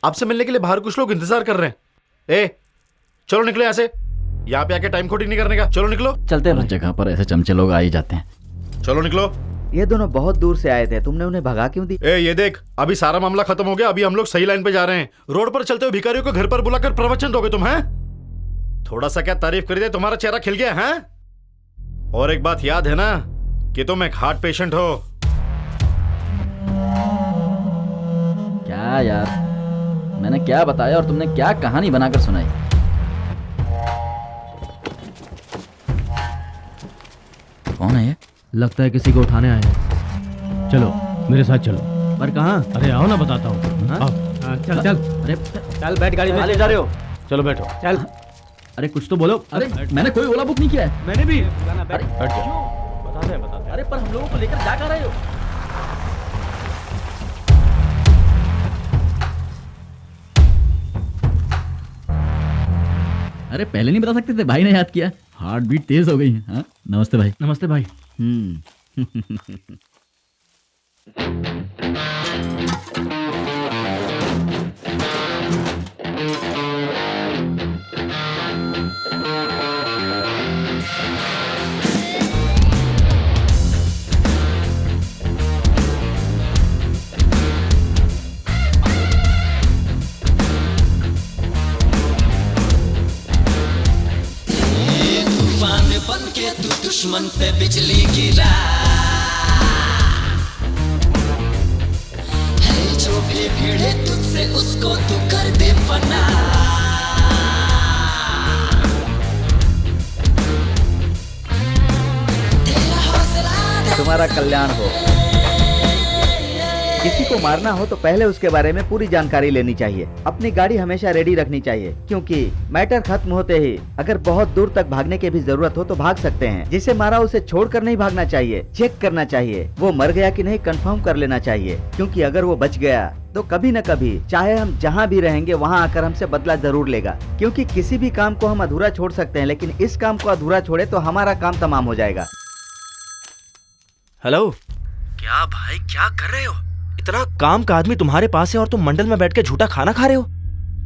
J: आपसे मिलने के लिए बाहर कुछ लोग इंतजार कर रहे हैं। ए, चलो निकलो यहाँ से, यहाँ पे आके टाइम खोटी नहीं करने का। चलो निकलो।
K: चलते हैं।
B: हर जगह पर ऐसे चमचे लोग आ ही जाते हैं।
J: चलो निकलो।
Q: ये दोनों बहुत दूर से आए थे, तुमने उन्हें भगा क्यों दी?
J: ए, ये देख, अभी सारा मामला खत्म हो गया, अभी हम लोग सही लाइन पे जा रहे हैं। रोड पर चलते हुए भिखारियों को घर पर बुलाकर प्रवचन दोगे तुम? हैं? थोड़ा सा क्या तारीफ कर दिया, तुम्हारा चेहरा खिल गया है? और एक बात याद है ना कि तुम एक हार्ट पेशेंट हो।
B: क्या यार, मैंने क्या बताया और तुमने क्या कहानी बनाकर सुनाई? कौन है ये?
K: लगता है किसी को उठाने आए हैं।
H: चलो मेरे साथ चलो।
K: पर कहाँ?
H: अरे आओ ना, बताता हूँ।
K: हाँ?
H: आओ। चल चल।
K: अरे
H: चल बैठ गाड़ी में।
K: ले जा रहे हो?
H: चलो बैठो। चल।
K: अरे कुछ तो बोलो।
B: अरे मैंने कोई ओला बुक नहीं किया है।
K: मैंने भी।
H: बैठ जाओ। बताते हैं।
B: अरे पर हम लोगों को लेकर जा कहाँ रहे हो? अरे पहले नहीं बता सकते थे? भाई ने याद किया। हार्ट बीट तेज हो गई है। हाँ? नमस्ते भाई।
K: नमस्ते भाई।
I: तूफान बन के तू दुश्मन पे बिजली गिरा है, जो भी भिड़े तुझसे उसको तू कर दे फना। तेरा हौसला
Q: तुम्हारा कल्याण हो। किसी को मारना हो तो पहले उसके बारे में पूरी जानकारी लेनी चाहिए। अपनी गाड़ी हमेशा रेडी रखनी चाहिए, क्योंकि मैटर खत्म होते ही अगर बहुत दूर तक भागने की भी जरूरत हो तो भाग सकते हैं। जिसे मारा उसे छोड़कर नहीं भागना चाहिए, चेक करना चाहिए वो मर गया कि नहीं, कंफर्म कर लेना चाहिए। क्योंकि अगर वो बच गया तो कभी न कभी, चाहे हम जहाँ भी रहेंगे वहाँ आकर हमसे बदला जरूर लेगा। क्योंकि किसी भी काम को हम अधूरा छोड़ सकते हैं, लेकिन इस काम को अधूरा छोड़े तो हमारा काम तमाम हो जाएगा।
K: हेलो। क्या भाई, क्या कर रहे हो? इतना काम का आदमी तुम्हारे पास है और तुम मंडल में बैठ के झूठा खाना खा रहे हो।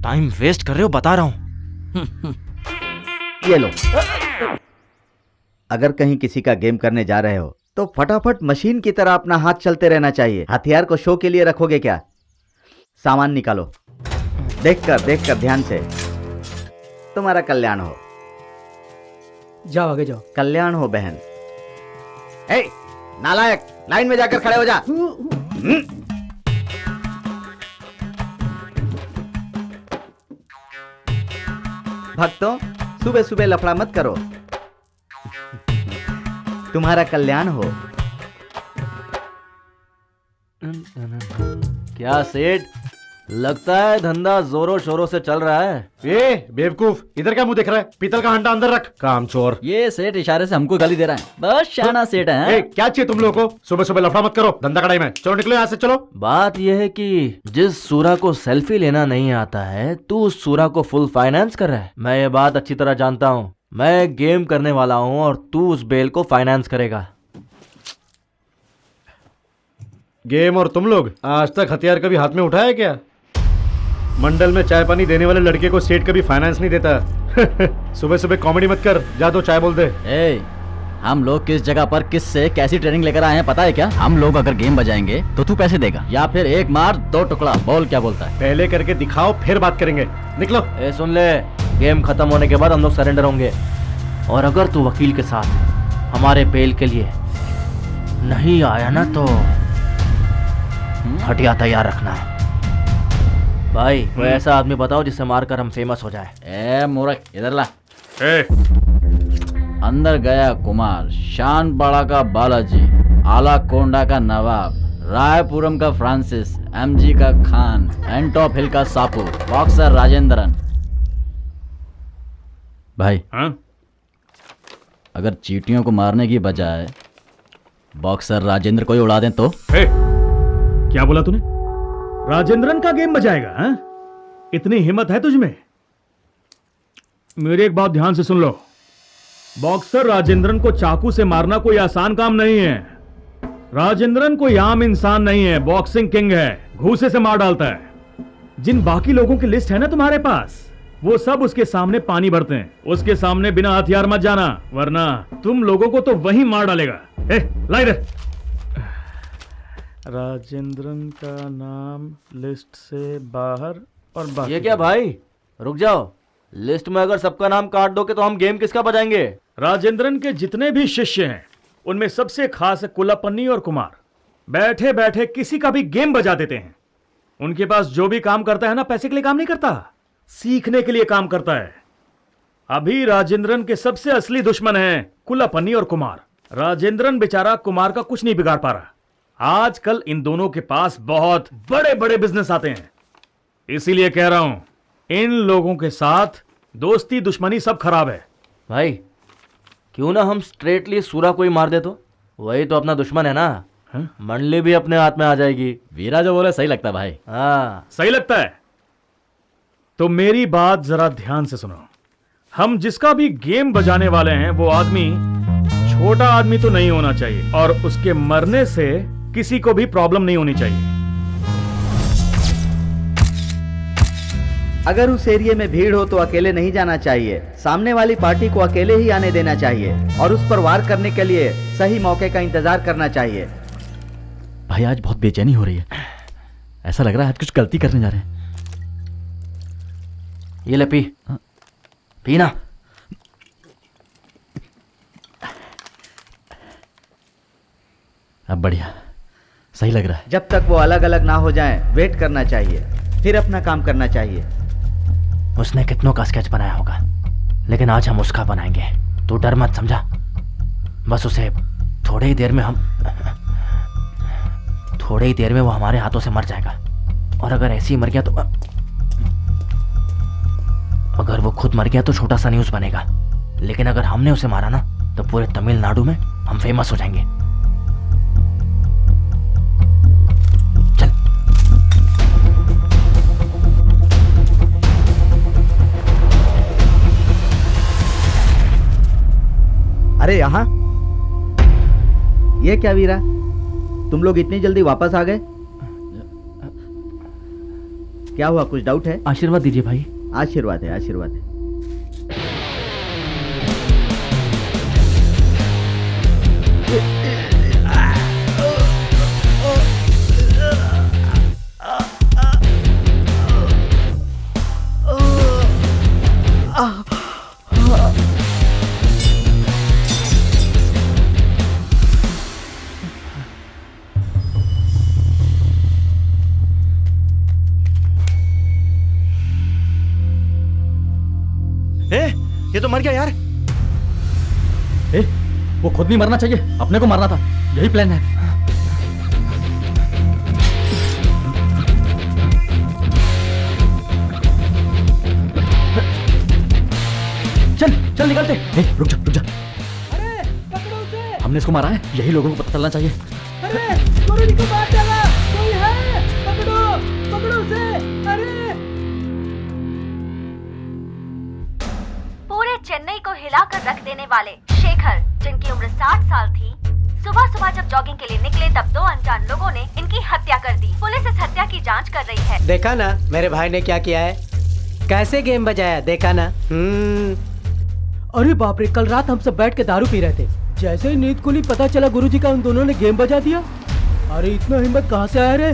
K: टाइम वेस्ट कर रहे हो, बता रहा हूँ।
Q: ये लो। अगर कहीं किसी का गेम करने जा रहे हो तो फटाफट मशीन की तरह अपना हाथ चलते रहना चाहिए। हथियार को शो के लिए रखोगे क्या? सामान निकालो। देखकर ध्यान से। तुम्हारा कल्याण हो।
H: जाओ आगे जाओ।
Q: कल्याण हो बहन। ए, नालायक, लाइन में जाकर खड़े हो जा। भक्तों, सुबह सुबह लफड़ा मत करो। तुम्हारा कल्याण हो।
K: क्या सेठ, लगता है धंधा जोरों शोरों से चल रहा है।
J: ए बेवकूफ, इधर क्या मुंह देख रहा है? पीतल का हंडा अंदर रख, कामचोर।
B: ये सेठ इशारे से हमको गाली दे रहा है। बस शाना सेठ है।
J: क्या चाहिए तुम लोगों को? सुबह सुबह लफड़ा मत करो, धंधा कड़ाई में। चलो निकलो यहाँ से, चलो।
K: बात यह है कि जिस सूरा को सेल्फी लेना नहीं आता है, तू उस सूरा को फुल फाइनेंस कर रहा है। मैं ये बात अच्छी तरह जानता हूँ। मैं गेम करने वाला हूँ और तू उस बेल को फाइनेंस करेगा।
J: गेम और तुम लोग आज तक हथियार कभी हाथ में उठाया क्या? मंडल में चाय पानी देने वाले लड़के को सेठ कभी फाइनेंस नहीं देता। सुबह सुबह कॉमेडी मत कर, जा दो चाय बोल दे।
B: हम लोग किस जगह पर किस से कैसी ट्रेनिंग लेकर आए हैं पता है क्या? हम लोग अगर गेम बजाएंगे तो तू पैसे देगा, या फिर एक मार दो टुकड़ा। बोल क्या बोलता है?
J: पहले करके दिखाओ, फिर बात करेंगे। निकलो।
K: सुन ले, गेम खत्म होने के बाद हम लोग सरेंडर होंगे, और अगर तू वकील के साथ हमारे बेल के लिए नहीं आया ना तो हटिया तैयार रखना है। भाई कोई ऐसा आदमी बताओ जिससे मारकर हम फेमस हो जाए।
B: ए मूर्ख, इधर ला। अंदर गया कुमार, शान बाड़ा का बालाजी, आला कोंडा का नवाब, रायपुरम का फ्रांसिस, एमजी का खान, एंटॉप हिल का सापू, बॉक्सर राजेंद्रन। भाई अगर चींटियों को मारने की बजाय बॉक्सर राजेंद्र को ही उड़ा दें तो?
E: क्या बोला तूने? राजेंद्रन का गेम बजाएगा? हा? इतनी हिम्मत है तुझमें? मेरी एक बात ध्यान से सुन लो। बॉक्सर राजेंद्रन को चाकू से मारना कोई आसान काम नहीं है। राजेंद्रन कोई आम इंसान नहीं है, बॉक्सिंग किंग है, घूसे से मार डालता है। जिन बाकी लोगों की लिस्ट है ना तुम्हारे पास, वो सब उसके सामने पानी भरते हैं। उसके सामने बिना हथियार मत जाना, वरना तुम लोगों को तो वही मार डालेगा। ला इधर। राजेंद्रन का नाम लिस्ट से बाहर और बाकी।
K: ये क्या भाई, रुक जाओ। लिस्ट में अगर सबका नाम काट दोगे तो हम गेम किसका बजाएंगे?
E: राजेंद्रन के जितने भी शिष्य हैं उनमें सबसे खास है कुलप्पनी और कुमार। बैठे बैठे किसी का भी गेम बजा देते हैं। उनके पास जो भी काम करता है ना, पैसे के लिए काम नहीं करता, सीखने के लिए काम करता है। अभी राजेंद्रन के सबसे असली दुश्मन हैं कुलप्पनी और कुमार। राजेंद्रन बेचारा कुमार का कुछ नहीं बिगाड़ पा रहा। आजकल इन दोनों के पास बहुत बड़े बड़े बिजनेस आते हैं। इसीलिए कह रहा हूं, इन लोगों के साथ दोस्ती दुश्मनी सब खराब है।
K: भाई क्यों ना हम स्ट्रेटली सूरा को ही मार दे, तो वही तो अपना दुश्मन है ना। मंडली भी अपने हाथ में आ जाएगी।
B: वीरा जो बोले सही लगता है भाई।
K: हाँ
E: सही लगता है तो मेरी बात जरा ध्यान से सुनो। हम जिसका भी गेम बजाने वाले हैं वो आदमी छोटा आदमी तो नहीं होना चाहिए, और उसके मरने से किसी को भी प्रॉब्लम नहीं होनी चाहिए।
Q: अगर उस एरिया में भीड़ हो तो अकेले नहीं जाना चाहिए। सामने वाली पार्टी को अकेले ही आने देना चाहिए और उस पर वार करने के लिए सही मौके का इंतजार करना चाहिए।
B: भाई आज बहुत बेचैनी हो रही है। ऐसा लग रहा है आज कुछ गलती करने जा रहे हैं।
K: ये ले पी, पीना।
B: अब बढ़िया, सही लग रहा है।
Q: जब तक वो अलग अलग ना हो जाएं, वेट करना चाहिए, फिर अपना काम करना चाहिए।
K: उसने कितनों का स्केच बनाया होगा, लेकिन आज हम उसका बनाएंगे। तू डर मत, समझा? बस उसे थोड़ी ही देर में वो हमारे हाथों से मर जाएगा। और अगर ऐसे ही मर गया तो अगर वो खुद मर गया तो छोटा सा न्यूज़ बनेगा, लेकिन अगर हमने उसे मारा ना तो पूरे तमिलनाडु में हम फेमस हो जाएंगे। चल।
Q: अरे यहाँ ये क्या वीरा, तुम लोग इतनी जल्दी वापस आ गए? क्या हुआ, कुछ डाउट है?
K: आशीर्वाद दीजिए भाई।
Q: आशीर्वाद है, आशीर्वाद है।
L: ये तो मर गया यार।
B: वो खुद नहीं मरना चाहिए, अपने को मारना था। यही प्लान है। चल चल निकलते। रुक जा रुक जा।
H: अरे पकड़ो उसे।
B: हमने इसको मारा है, यही लोगों को पता चलना चाहिए।
H: अरे गुरुजी को मार डाला, कोई है? पकड़ो पकड़ो उसे। अरे
A: पूरे चेन्नई को हिलाकर रख देने वाले शेखर, जिनकी उम्र 60 साल थी, सुबह सुबह जब जॉगिंग के लिए निकले तब दो अनजान लोगों ने इनकी हत्या कर दी। पुलिस इस हत्या की जांच कर रही है।
N: देखा ना मेरे भाई ने क्या किया है, कैसे गेम बजाया, देखा ना।
H: अरे बाप रे, कल रात हम सब बैठ के दारू पी रहे थे। जैसे ही नींद खुली पता चला गुरुजी का उन दोनों ने गेम बजा दिया। अरे इतना हिम्मत कहाँ से आया रे?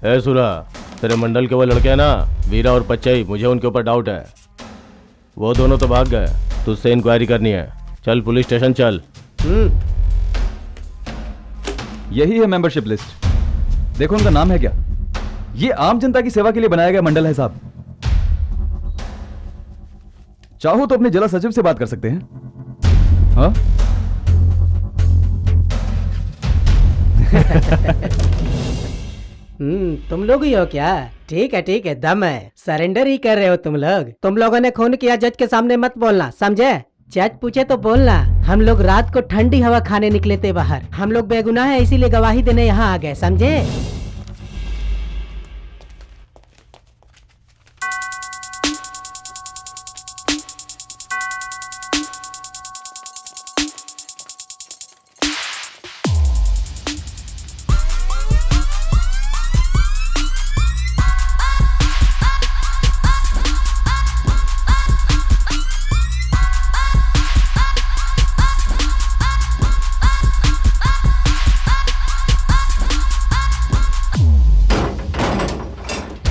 M: ए सुरा, तेरे मंडल के वो लड़के हैं ना, वीरा और पच्चई, मुझे उनके ऊपर डाउट है। वो दोनों तो भाग गए, तुझसे इंक्वायरी करनी है। चल पुलिस स्टेशन चल।
L: यही है मेंबरशिप लिस्ट। देखो उनका नाम है क्या? ये आम जनता की सेवा के लिए बनाया गया मंडल है साहब। चाहो तो अपने जिला सचिव से बात कर सकते हैं। हाँ?
N: तुम लोग ही हो क्या? ठीक है, दम है। सरेंडर ही कर रहे हो तुम लोग। तुम लोगों ने खून किया, जज के सामने मत बोलना, समझे? जज पूछे तो बोलना। हम लोग रात को ठंडी हवा खाने निकले थे बाहर। हम लोग बेगुनाह है, इसीलिए गवाही देने यहाँ आ गए, समझे?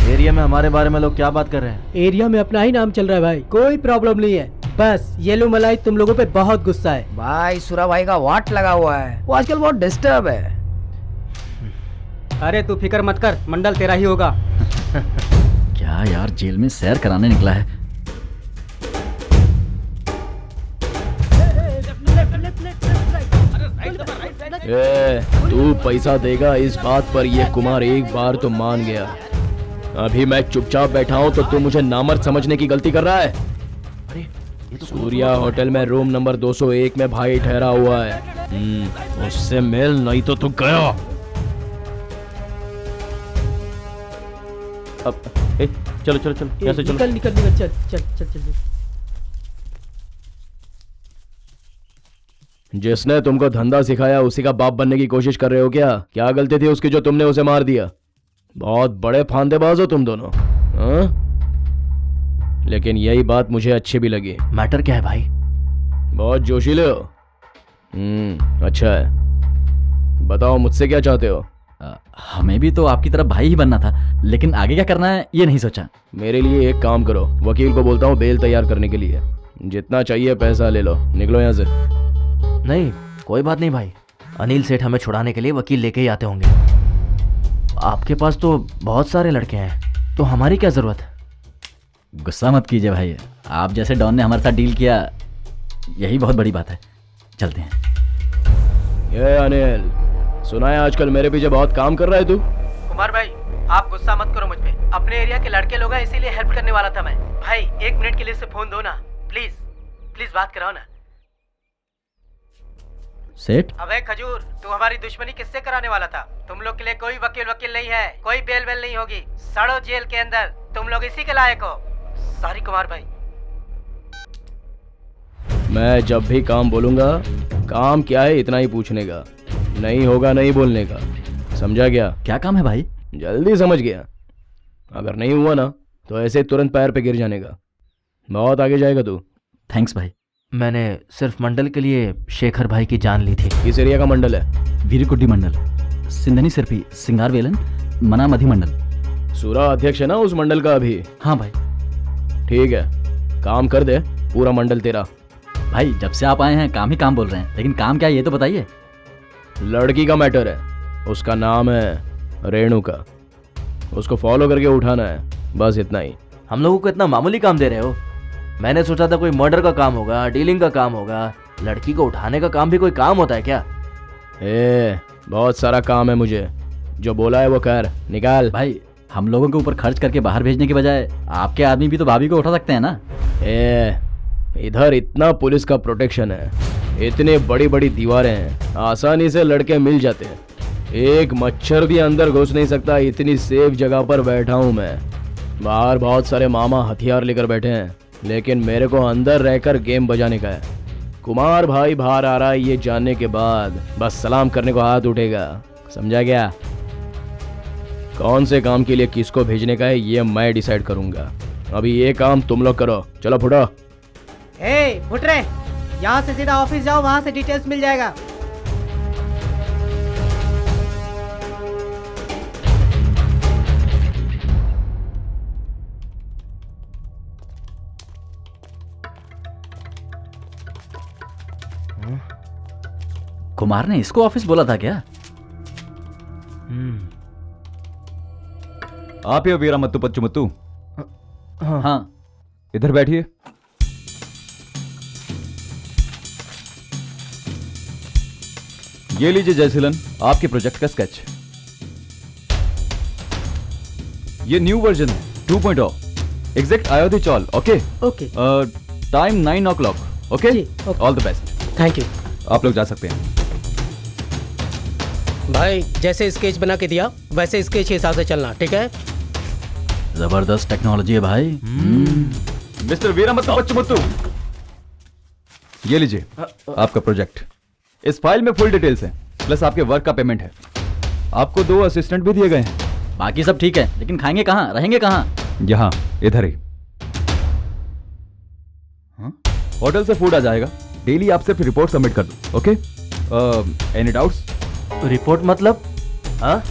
K: एरिया में हमारे बारे में लोग क्या बात कर रहे हैं?
H: एरिया में अपना ही नाम चल रहा है भाई, कोई प्रॉब्लम नहीं है।
N: बस ये लो मलाई तुम लोगों पे बहुत गुस्सा है।
O: भाई सुरा भाई का वाट लगा हुआ है, वो आजकल बहुत डिस्टर्ब है।
G: अरे तू फिक्र मत कर, मंडल तेरा ही होगा।
B: क्या यार, जेल में सैर कराने निकला है।
M: तू पैसा देगा इस बात पर ये कुमार एक बार तो मान गया। अभी मैं चुपचाप बैठा हूँ तो तू मुझे नामर्द समझने की गलती कर रहा है। सूर्या होटल में रूम नंबर 201 में भाई ठहरा हुआ है, उससे मिल नहीं तो तू गया। अब चलो चलो चलो, यहाँ से चलो।
N: निकल निकल निकल, चल चल चल चल।
M: जिसने तुमको धंधा सिखाया उसी का बाप बनने की कोशिश कर रहे हो क्या? क्या गलती थी उसकी जो तुमने उसे मार दिया? बहुत बड़े फांदेबाज हो तुम दोनों, हाँ? लेकिन यही बात मुझे अच्छी भी लगी।
K: मैटर क्या है भाई?
M: बहुत जोशीले हो। अच्छा है, बताओ मुझसे क्या चाहते हो?
B: हमें भी तो आपकी तरफ भाई ही बनना था, लेकिन आगे क्या करना है ये नहीं सोचा।
M: मेरे लिए एक काम करो, वकील को बोलता हूँ बेल तैयार करने के लिए। जितना चाहिए पैसा ले लो, निकलो यहाँ से।
K: नहीं कोई बात नहीं भाई, अनिल सेठ हमें छुड़ाने के लिए वकील लेके ही आते होंगे। आपके पास तो बहुत सारे लड़के हैं, तो हमारी क्या जरूरत है?
B: गुस्सा मत कीजिए भाई, आप जैसे डॉन ने हमारे साथ डील किया यही बहुत बड़ी बात है। चलते हैं।
M: ये अनिल, सुना है आजकल मेरे पीछे बहुत काम कर रहा है तू?
N: कुमार भाई आप गुस्सा मत करो मुझ पे, अपने एरिया के लड़के लोग हैं इसीलिए हेल्प करने वाला था मैं। भाई 1 मिनट के लिए से फोन दो ना, प्लीज प्लीज बात कराओ ना।
B: सेठ,
N: अबे खजूर, तू हमारी दुश्मनी किससे कराने वाला था? तुम लोग के लिए कोई वकील नहीं है, कोई बेल नहीं होगी। सड़ो जेल के अंदर, तुम लोग इसी के लायक हो। सॉरी कुमार भाई।
M: मैं जब भी काम बोलूंगा, काम क्या है इतना ही पूछने का, नहीं होगा नहीं बोलने का, समझा गया?
B: क्या काम है भाई?
M: जल्दी समझ गया। अगर नहीं हुआ ना तो ऐसे तुरंत पैर पे गिर जाने का, बहुत आगे जाएगा तू।
B: थैंक्स भाई।
K: मैंने सिर्फ मंडल के लिए शेखर भाई की जान ली थी।
M: किस एरिया का मंडल है?
B: वीरकुड्डी मंडल, सिंधनी सिरपी, सिंगार वेलन, मना मधी मंडल।
M: सूरा अध्यक्ष है ना उस मंडल का अभी?
B: हाँ भाई।
M: ठीक है, काम कर दे, पूरा मंडल तेरा।
B: भाई जब से आप आए हैं काम ही काम बोल रहे हैं, लेकिन काम क्या है ये तो बताइए।
M: लड़की का मैटर है, उसका नाम है रेणुका, उसको फॉलो करके उठाना है, बस इतना ही।
K: हम लोगों को इतना मामूली काम दे रहे हो? मैंने सोचा था कोई मर्डर का काम होगा, डीलिंग का काम होगा। लड़की को उठाने का काम भी कोई काम होता है क्या?
M: बहुत सारा काम है मुझे, जो बोला है वो कर, निकाल।
B: भाई हम लोगों के ऊपर खर्च करके बाहर भेजने के बजाय आपके आदमी भी तो भाभी को उठा सकते हैं ना।
M: इधर इतना पुलिस का प्रोटेक्शन है, इतने बड़ी बड़ी दीवारें हैं, आसानी से लड़के मिल जाते हैं। एक मच्छर भी अंदर घुस नहीं सकता, इतनी सेफ जगह पर बैठा हूँ मैं। बाहर बहुत सारे मामा हथियार लेकर बैठे हैं, लेकिन मेरे को अंदर रहकर गेम बजाने का है। कुमार भाई बाहर आ रहा है ये जानने के बाद बस सलाम करने को हाथ उठेगा, समझा गया? कौन से काम के लिए किसको भेजने का है ये मैं डिसाइड करूंगा। अभी ये काम तुम लोग करो, चलो फुटो।
N: फुट रहे, यहाँ से सीधा ऑफिस जाओ, वहाँ से डिटेल्स मिल जाएगा।
B: कुमार ने इसको ऑफिस बोला था क्या?
L: आप ही वीरामुत्तु पच्चुमुत्तु?
B: हाँ।
L: इधर बैठिए। ये लीजिए जयसीलन, आपके प्रोजेक्ट का स्केच। ये new version 2.0, exact Ayodhya chawl. Okay
N: okay.
L: Time 9 o'clock। Okay, all the best.
N: Thank you.
L: आप लोग जा सकते हैं।
N: भाई जैसे स्केच बना के दिया वैसे स्केच के हिसाब से चलना, ठीक है?
B: जबरदस्त टेक्नोलॉजी है भाई।
L: मिस्टर वीरामुत्तु पच्चुमुत्तु, ये लीजिए आपका प्रोजेक्ट। इस फाइल में फुल डिटेल्स हैं, प्लस आपके वर्क का पेमेंट है। आपको 2 असिस्टेंट भी दिए गए हैं।
B: बाकी सब ठीक है, लेकिन खाएंगे कहाँ, रहेंगे कहाँ?
L: यहाँ इधर ही। होटल से फूड आ जाएगा, डेली आप सिर्फ रिपोर्ट सबमिट कर दो। Okay, any doubts?
K: रिपोर्ट मतलब? हाँ,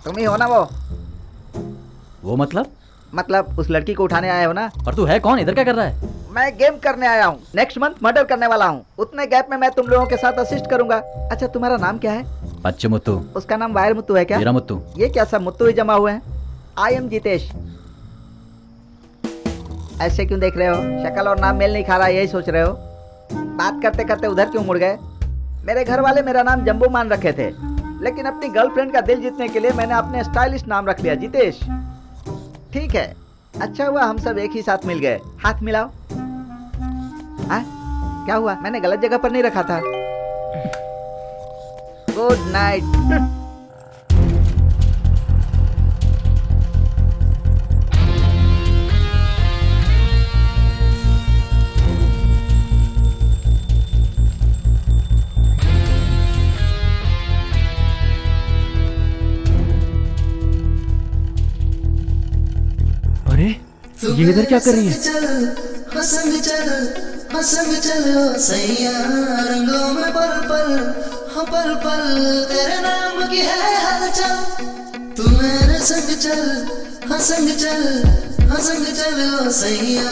Q: तुम ही हो ना
B: वो
Q: मतलब उस लड़की को उठाने आए हो ना?
B: पर तू है कौन, इधर क्या कर रहा है?
Q: मैं गेम करने आया हूँ, नेक्स्ट मंथ मर्डर करने वाला हूँ। उतने गैप में मैं तुम लोगों के साथ असिस्ट करूंगा। अच्छा तुम्हारा नाम क्या है?
B: पच्चमुत्तू।
Q: उसका नाम वायर मुत्तू है क्या?
B: वीरामुत्तू।
Q: ये क्या सब मुत्तू ही जमा हुए हैं? I am Jitesh. ऐसे क्यों देख रहे हो? शक्ल और नाम मेल नहीं खा रहा, यही सोच रहे हो? बात करते करते उधर क्यों मुड़ गए? मेरे घर वाले मेरा नाम जम्बू मान रखे थे, लेकिन अपनी गर्लफ्रेंड का दिल जीतने के लिए मैंने अपने स्टाइलिश नाम रख लिया, जितेश। ठीक है, अच्छा हुआ हम सब एक ही साथ मिल गए। हाथ मिलाओ। हाँ क्या हुआ? मैंने गलत जगह पर नहीं रखा था। Good night.
K: अरे ये इधर क्या कर रही है?
I: हंसंग चल ओ सैया रंगों में पल पल, हाँ पल पल तेरे नाम की है हलचल। तू मेरे संग चल, हंसंग चल ओ सैया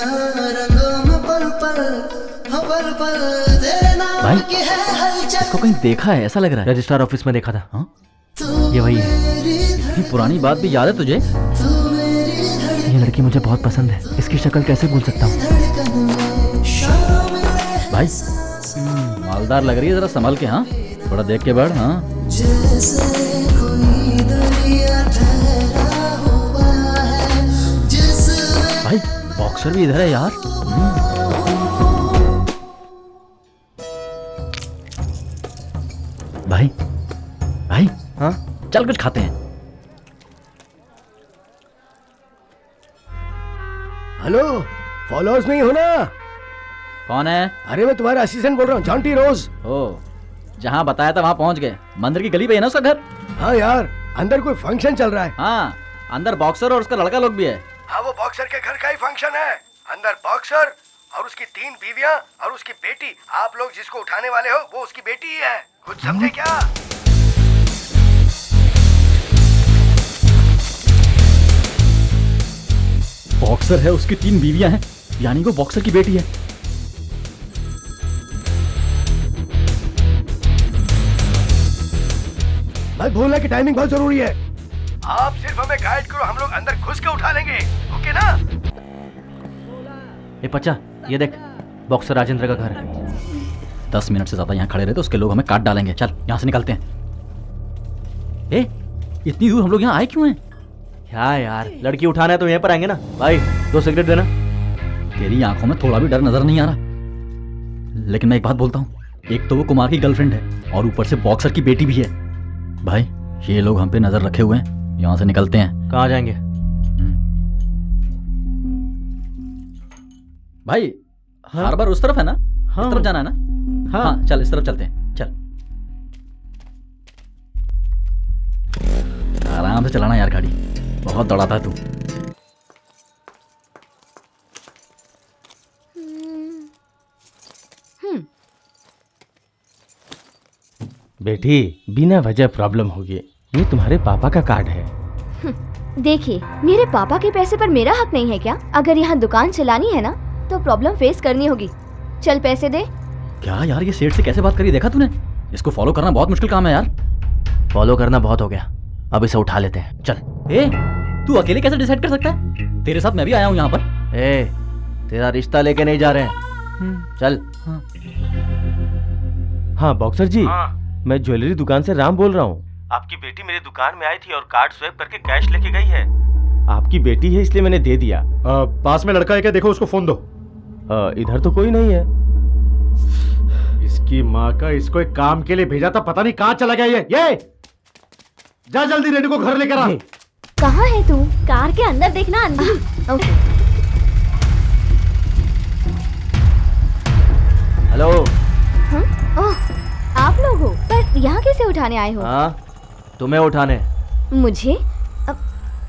I: रंगों में पल पल, हाँ पल पल तेरे नाम की है हलचल।
B: इसको कहीं देखा है ऐसा लग रहा है।
K: रजिस्ट्रार ऑफिस में देखा था। हाँ ये वही है।
B: ये पुरानी बात भी याद है तुझे?
K: ये लड़की मुझे बहुत पसंद है, इसकी शक्ल कैसे भूल सकता हूँ?
B: भाई मालदार लग रही है, जरा संभल के। हाँ थोड़ा देख के बढ़। हाँ भाई बॉक्सर भी इधर है यार। भाई भाई
K: हाँ
B: चल कुछ खाते हैं।
P: हेलो, फॉलोअर्स में ही हो ना?
B: कौन है?
P: अरे मैं तुम्हारा असिस्टेंट बोल रहा हूँ, जॉन्टी रोज।
B: ओ जहाँ बताया था वहाँ पहुँच गए। मंदिर की गली पे है ना उसका घर?
P: हाँ यार, अंदर कोई फंक्शन चल रहा है।
B: हाँ अंदर बॉक्सर और उसका लड़का लोग भी है।
P: हाँ वो बॉक्सर के घर का ही फंक्शन है। अंदर बॉक्सर और उसकी 3 बीवियां और उसकी बेटी। आप लोग जिसको उठाने वाले हो वो उसकी बेटी ही है। कुछ समझे क्या?
B: बॉक्सर है, उसकी 3 बीवियां हैं, यानी वो बॉक्सर की बेटी है।
P: भाई बोलना कि टाइमिंग बहुत जरूरी है। आप सिर्फ हमें गाइड करो, हम लोग अंदर घुस के उठा लेंगे। ओके ना?
K: ए बच्चा ये देख, बॉक्सर राजेंद्र का घर है।
B: 10 मिनट से ज्यादा यहाँ खड़े रहे तो उसके लोग हमें काट डालेंगे। चल यहाँ से निकलते हैं। ए इतनी दूर हम लोग यहाँ आए क्यों हैं?
K: क्या यार, लड़की उठाना है तो यहीं पर आएंगे ना। भाई 2 सिगरेट देना।
B: तेरी आंखों में थोड़ा भी डर नजर नहीं आ रहा। लेकिन मैं एक बात बोलता हूँ, एक तो वो कुमार की गर्लफ्रेंड है और ऊपर से बॉक्सर की बेटी भी है। भाई ये लोग हम पे नजर रखे हुए हैं, यहाँ से निकलते हैं।
K: कहाँ जाएंगे?
B: भाई हार्बर उस तरफ है ना?
H: हाँ।
B: इस तरफ जाना है ना? हाँ चल इस तरफ चलते हैं। चल आराम से चलाना यार गाड़ी, बहुत दौड़ाता है तू।
M: बेटी बिना वजह प्रॉब्लम होगी। ये तुम्हारे पापा का कार्ड है।
A: देखिए मेरे पापा के पैसे पर मेरा हक नहीं है क्या? अगर यहाँ दुकान चलानी है ना तो प्रॉब्लम फेस करनी होगी। चल पैसे दे।
B: क्या यार ये सेठ से कैसे बात करी, देखा तूने? इसको फॉलो करना बहुत मुश्किल काम है यार।
K: फॉलो करना बहुत हो गया, अब इसे उठा लेते हैं। चल।
B: ए तू अकेले कैसे डिसाइड कर सकता है? तेरे साथ मैं भी आया हूँ यहाँ पर।
K: ए तेरा रिश्ता लेके नहीं जा रहे हैं। चल।
M: हाँ बॉक्सर जी, मैं ज्वेलरी दुकान से राम बोल रहा हूँ।
R: आपकी बेटी मेरी दुकान में आई थी और कार्ड स्वैप करके कैश लेके गई है।
M: आपकी बेटी है इसलिए मैंने दे दिया।
J: पास में लड़का है क्या? देखो उसको फोन दो।
M: इधर तो कोई नहीं है।
J: इसकी माँ का, इसको एक काम के लिए भेजा था, पता नहीं कहाँ चला गया ये। जा जल्दी रेनू को घर लेकर आ।
A: कहाँ है तू? कार के अंदर देखना, अंदर। ओके।
K: हेलो।
A: ओह आप लोग हो, पर यहाँ कैसे उठाने आए हो?
K: हाँ तुम्हें उठाने।
A: मुझे?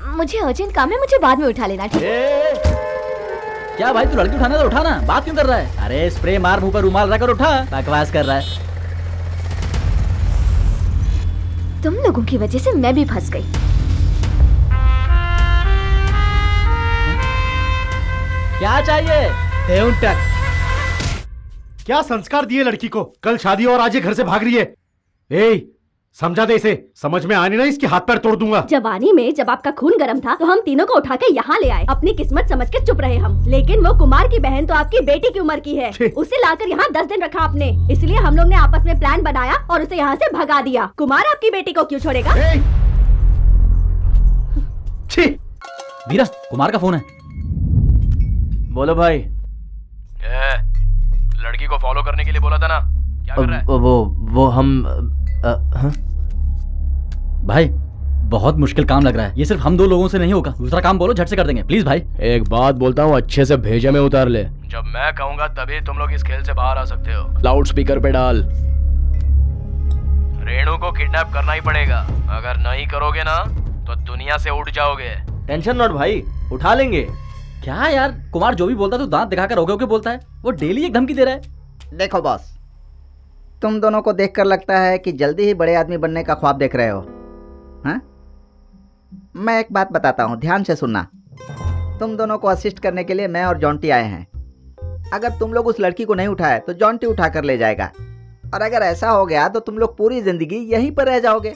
A: मुझे अर्जेंट काम है, मुझे बाद में उठा लेना। ठीक है?
B: क्या भाई तू लड़की उठाना तो उठाना, बात क्यों कर रहा है? अरे स्प्रे मार, मुंह पर रुमाल रखकर उठा। बकवास कर रहा है।
A: तुम लोगों की वजह से मैं भी फंस गई।
K: क्या चाहिए?
J: क्या संस्कार दिए लड़की को? कल शादी और आज ये घर से भाग रही है। ए, समझा दे इसे, समझ में आने ना इसके हाथ पैर तोड़ दूंगा।
S: जवानी में जब आपका खून गर्म था तो हम तीनों को उठा के यहाँ ले आए, अपनी किस्मत समझ के चुप रहे हम। लेकिन वो कुमार की बहन तो आपकी बेटी की उम्र की है, उसे लाकर यहाँ 10 दिन रखा आपने। इसलिए हम लोग ने आपस में प्लान बनाया और उसे यहाँ से भगा दिया। कुमार आपकी बेटी को क्यों छोड़ेगा?
B: वीरा, कुमार का फोन है।
K: बोलो भाई।
M: लड़की को फॉलो करने के लिए बोला था ना, क्या कर रहा है?
K: वो हम हाँ?
B: भाई बहुत मुश्किल काम लग रहा है, ये सिर्फ हम 2 लोगों से नहीं होगा। दूसरा काम बोलो, झट से कर देंगे प्लीज भाई।
M: एक बात बोलता हूँ, अच्छे से भेजे में उतार ले। जब मैं कहूंगा तभी तुम लोग इस खेल से बाहर आ सकते हो। लाउड स्पीकर पे डाल, रेणु को किडनैप करना ही पड़ेगा। अगर नहीं करोगे ना तो दुनिया से उठ जाओगे।
K: टेंशन नॉट भाई, उठा लेंगे।
B: क्या यार, कुमार जो भी बोलता है तो दांत दिखाकर ओके ओके बोलता है। वो डेली एक धमकी दे रहा है।
Q: देखो बॉस, तुम दोनों को देखकर लगता है कि जल्दी ही बड़े आदमी बनने का ख्वाब देख रहे हो। हाँ? मैं एक बात बताता हूँ, ध्यान से सुनना। तुम दोनों को असिस्ट करने के लिए मैं और जॉन्टी आए हैं। अगर तुम लोग उस लड़की को नहीं उठाए तो जॉन्टी उठा कर ले जाएगा, और अगर ऐसा हो गया तो तुम लोग पूरी जिंदगी यहीं पर रह जाओगे।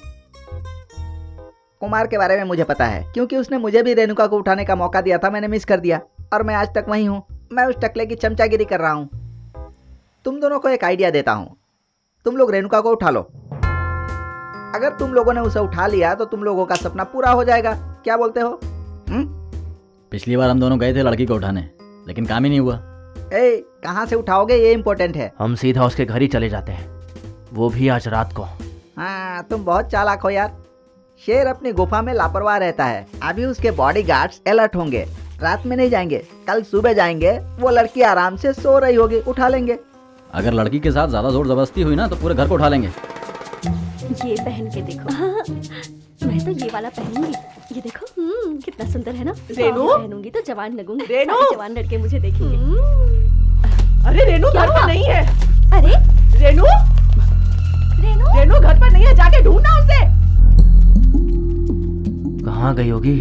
Q: कुमार के बारे में मुझे पता है, क्योंकि उसने मुझे भी रेणुका को उठाने का मौका दिया था, मैंने मिस कर दिया और मैं आज तक वहीं हूँ। मैं उस टकले की चमचागिरी कर रहा हूँ। तुम दोनों को एक आइडिया देता हूँ, तुम लोग रेणुका को उठा लो। अगर तुम लोगों ने उसे उठा लिया तो तुम लोगों का सपना पूरा हो जाएगा। क्या बोलते हो?
B: पिछली बार हम दोनों गए थे लड़की को उठाने, लेकिन काम ही नहीं हुआ।
Q: कहाँ से उठाओगे ये इम्पोर्टेंट है।
K: हम सीधा उसके घर ही चले जाते हैं, वो भी आज रात को।
Q: हाँ, तुम बहुत चालाक हो यार। शेर अपनी गुफा में लापरवाह रहता है। अभी उसके बॉडीगार्ड्स अलर्ट होंगे, रात में नहीं जाएंगे, कल सुबह जाएंगे। वो लड़की आराम से सो रही होगी, उठा लेंगे।
B: अगर लड़की के साथ ज्यादा जोर जबरदस्ती हुई ना तो पूरे घर को उठा लेंगे।
S: ये पहन के देखो। हाँ, मैं तो ये वाला पहनूंगी। ये देखो कितना सुंदर है ना।
T: रेणु,
S: पहनूंगी तो जवान लगूंगी।
T: रेणु,
S: सारे जवान लड़के मुझे देखेंगे।
T: अरे रेणु घर पर नहीं है।
S: अरे
T: रेणु, रेणु घर पर नहीं है, जाके ढूंढना उसे।
K: कहाँ गई होगी?